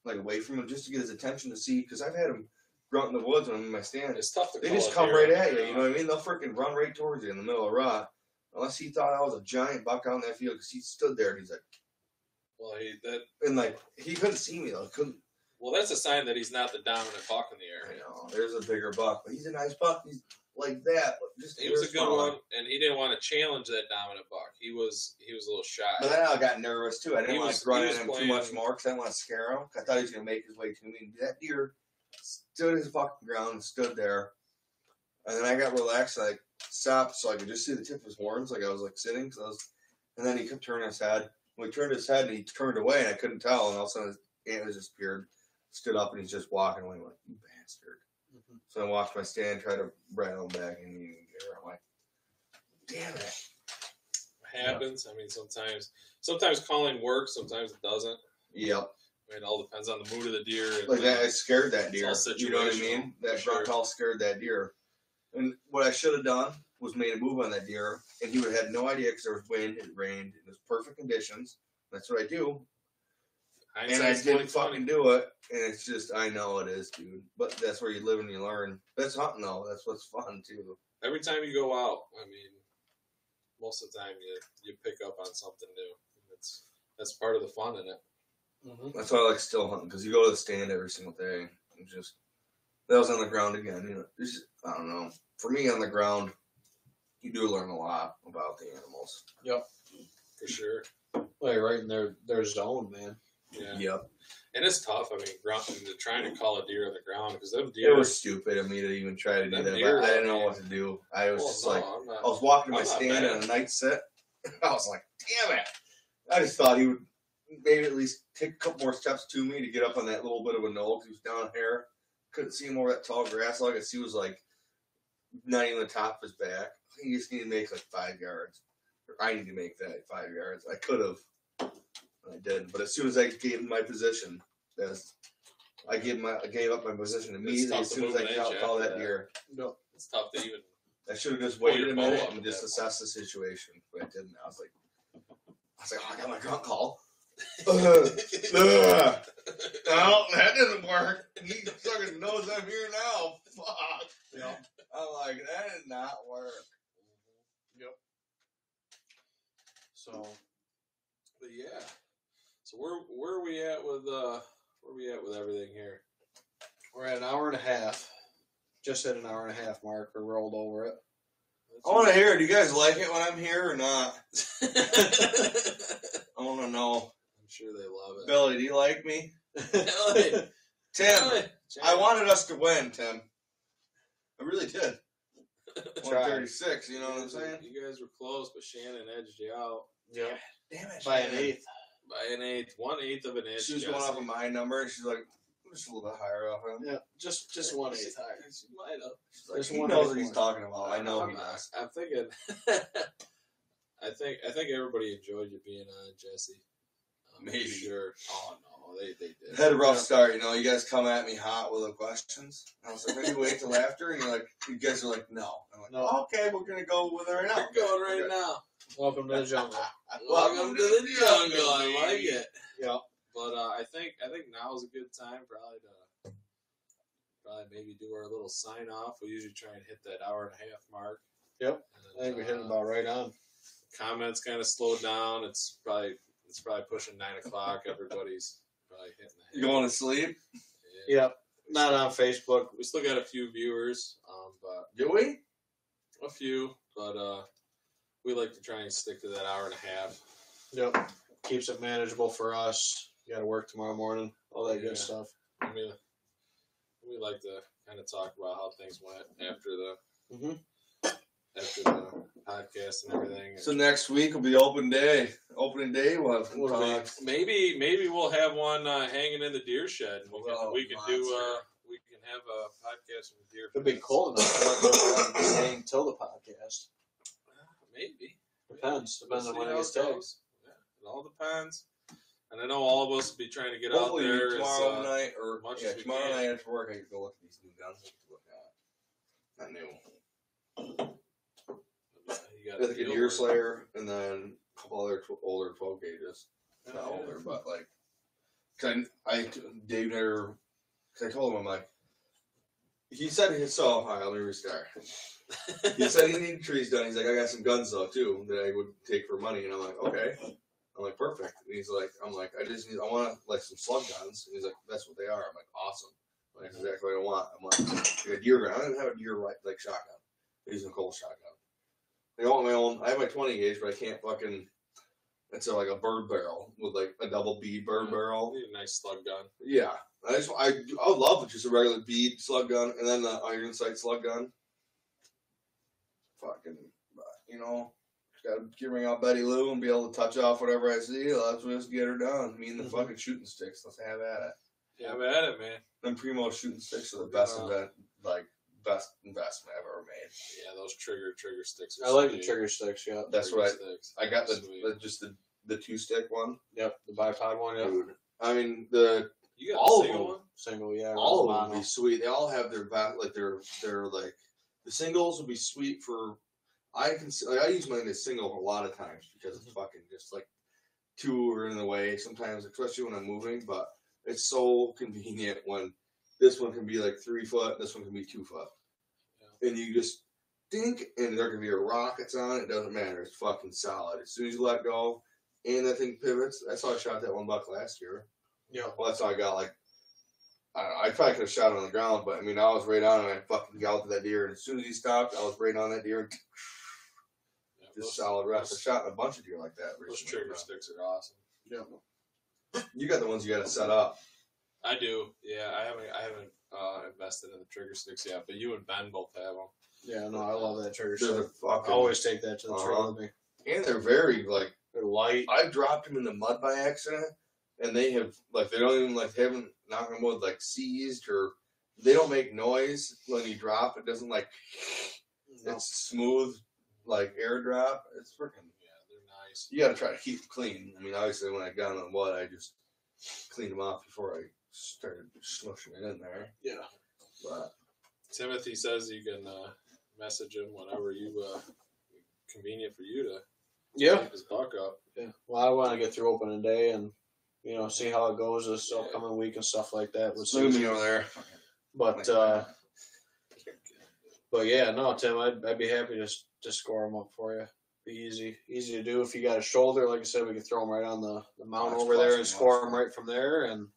away from him just to get his attention to see, because I've had him grunt in the woods when I'm in my stand. It's tough to They call just a come deer right on at the you. You know what I mean? They'll freaking run right towards you in the middle of the rut. Unless he thought I was a giant buck out in that field, because he stood there and he's like, Well, he couldn't see me though. Well, that's a sign that he's not the dominant buck in the area. I know, there's a bigger buck, but he's a nice buck. He's like that, but just He was a good one, and he didn't want to challenge that dominant buck. He was a little shy. But then I got nervous too. I didn't want to grunt at him playing too much more because I didn't want to scare him. I thought he was going to make his way to me. And that deer stood his fucking ground and stood there. And then I got relaxed. I stopped so I could just see the tip of his horns, like I was like sitting. And then he kept turning his head. When he turned his head and he turned away, and I couldn't tell. And all of a sudden his antlers just appeared, stood up, and he's just walking away. I'm like, you bastard. Mm-hmm. So I walked my stand, tried to rattle him back, and he didn't get her. I'm like, damn it. It happens. I mean, sometimes calling works, sometimes it doesn't. Yep. I mean, it all depends on the mood of the deer. Like that, I scared that deer. You know what I mean? That grunt call scared that deer. And what I should have done was made a move on that deer, and he would have had no idea because there was wind, it rained, it was perfect conditions. That's what I do. And I didn't fucking do it, and it's just, I know it is, dude. But that's where you live and you learn. That's hunting, though. That's what's fun, too. Every time you go out, I mean, most of the time you pick up on something new. That's part of the fun in it. Mm-hmm. That's why I like still hunting, because you go to the stand every single day. And just, that was on the ground again. You know, just, I don't know. For me, on the ground, you do learn a lot about the animals. Yep. For sure. Well, you're right in their zone, man. Yeah. Yep. And it's tough. I mean, trying to call a deer on the ground, because them deer. It was stupid of me to even try to do that, but I didn't know what to do. I was I was walking to my stand on a night sit. I was like, damn it. I just thought he would maybe at least take a couple more steps to me to get up on that little bit of a knoll, because he was down here. Couldn't see him over that tall grass. All I could see was like not even the top of his back. He just needed to make like 5 yards. Or I need to make that 5 yards. I could have. I didn't. But as soon as I gave him my position, I gave up my position immediately as soon as I called that deer. No. It's tough to even. I should have just waited a minute and just assessed the situation, but I didn't. I was like, oh, I got my grunt call. No, that didn't work. He fucking knows I'm here now. Fuck. Yeah. I'm like, that did not work. Yep. So, but yeah. So where are we at with everything here? We're at an hour and a half. Just at an hour and a half mark. We rolled over it. I want to hear it. Do you guys like it when I'm here or not? I want to know. I'm sure they love it. Billy, do you like me? Billy. Tim, I wanted us to win, Tim. I really did. 136, you know what I'm saying? You guys were close, but Shannon edged you out. Yeah. Damn it, By an eighth. By an eighth. 1/8 of an inch. She was going off of my number, and she's like, I'm just a little bit higher off him. Yeah, just 1/8 higher. She might have. Like, he knows what he's talking about. I know he does. I'm thinking. I think everybody enjoyed you being on, Jesse. Maybe. Sure. Oh no, they did. Had a rough start, you know. You guys come at me hot with the questions. I was like, maybe wait till after, and you guys are like, no. I'm like, no. Okay, we're gonna go with it right now. We're going right now. Welcome to the jungle. Welcome to the jungle. I like it. Yeah. But I think now is a good time probably maybe do our little sign off. We usually try and hit that hour and a half mark. Yep. And, I think we hit about right on. Comments kind of slowed down. It's probably pushing 9 o'clock. Everybody's probably hitting the head. Going to sleep? Yeah. Yep. Not on Facebook. We still got a few viewers, but do we? A few, but we like to try and stick to that hour and a half. Yep. Keeps it manageable for us. You got to work tomorrow morning. All that good stuff. I mean, we like to kind of talk about how things went after the podcast and everything. So next week will be opening day. We'll have maybe we'll have one hanging in the deer shed. We can have a podcast from the deer. It'd be cold enough to let hang till the podcast. Maybe. Depends on when it gets tagged. Yeah, it all depends. And I know all of us will be trying to get out there tomorrow night or tomorrow night after work. I can go look at these new guns. Not new. You got I think a deer slayer, and then a couple other older 12 gauges. Not older, but like, Dave never, because I told him, I'm like, he said he saw, all right, let me restart. He said he needed trees done. He's like, I got some guns though too that I would take for money, and I'm like, okay. I'm like, perfect. And he's like, I want like some slug guns. And he's like, that's what they are. I'm like, awesome. Like, that's exactly what I want. I'm like a deer gun. I don't even have a deer like shotgun. I'm using a Colt shotgun. I want my own. I have my 20 gauge, but I can't fucking. It's like a bird barrel with like a double bead bird barrel. You need a nice slug gun. Yeah, I would love just a regular bead slug gun, and then the iron sight slug gun. Fucking, you know. Got to bring out Betty Lou and be able to touch off whatever I see. Let's just get her done. Me and the fucking shooting sticks. Let's have at it. Yeah, have at it, man. Them Primo shooting sticks are the best best investment I've ever made. Yeah, those trigger sticks. I like the trigger sticks. Yeah, that's what I got. The 2-stick one. Yep, the bipod one. Yep. Dude, I mean you got all a single of them. one? Single, yeah. All of them would be sweet. They all have their like the singles will be sweet for. I use mine as single a lot of times because it's fucking just like 2 are in the way sometimes, especially when I'm moving. But it's so convenient when this one can be like 3 foot, this one can be 2 foot, and you just think, and there can be a rock that's on it. It doesn't matter. It's fucking solid. As soon as you let go, and that thing pivots. That's how I shot that one buck last year. Yeah. Well, that's how I got like. I probably could have shot it on the ground, but I mean, I was right on it. And I fucking galloped that deer, and as soon as he stopped, I was right on that deer. And just solid rest. I shot a bunch of deer like that. Those trigger sticks are awesome. Yeah. You got the ones you got to set up. I do. Yeah, I haven't invested in the trigger sticks yet, but you and Ben both have them. Yeah, no, I love that trigger stick. I always take that to the trail with me. And they're very like they're light. I dropped them in the mud by accident, and they have like they don't even like they haven't knock on wood like seized or they don't make noise when you drop. It doesn't like it's smooth. Like airdrop, it's freaking. Yeah, they're nice. You got to try to keep them clean. I mean, obviously, when I got on wood, I just cleaned them off before I started smushing it in there. Yeah. But Timothy says you can message him whenever convenient for you to keep his buck up. Yeah. Well, I want to get through opening day and see how it goes this upcoming week and stuff like that. With me over there. But yeah, no, Tim, I'd be happy to score them up for you. Be easy to do. If you got a shoulder, like I said, we could throw them right on the mount over there and score them right from there. And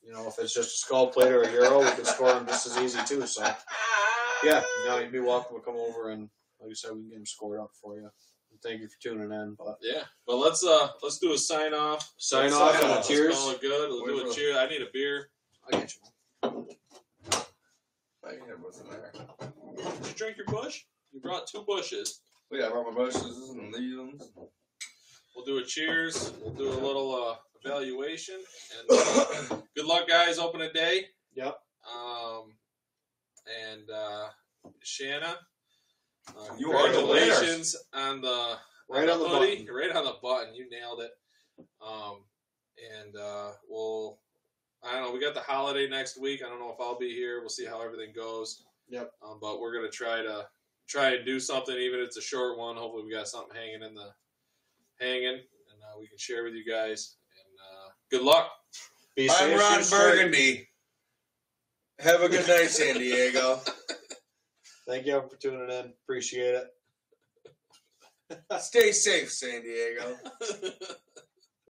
if it's just a skull plate or a euro, we could score them just as easy too. So yeah, you'd be welcome to come over and, like I said, we can get them scored up for you. And thank you for tuning in. But yeah, but let's do a sign off. Sign off and a cheers. It's gonna look good. We'll do a cheer. I need a beer. I get you. I have what's in there. Did you drink your bush? You brought 2 bushes. Well, yeah, I brought my bushes and these ones. We'll do a cheers. We'll do a little evaluation. And good luck, guys. Opening day. Yep. And Shanna, you are the congratulations on the right on the hoodie. button. Right on the button. You nailed it. I don't know. We got the holiday next week. I don't know if I'll be here. We'll see how everything goes. Yep. But we're gonna try and do something, even if it's a short one. Hopefully, we got something hanging, and we can share with you guys. And good luck. I'm Ron Burgundy. Have a good night, San Diego. Thank you for tuning in. Appreciate it. Stay safe, San Diego.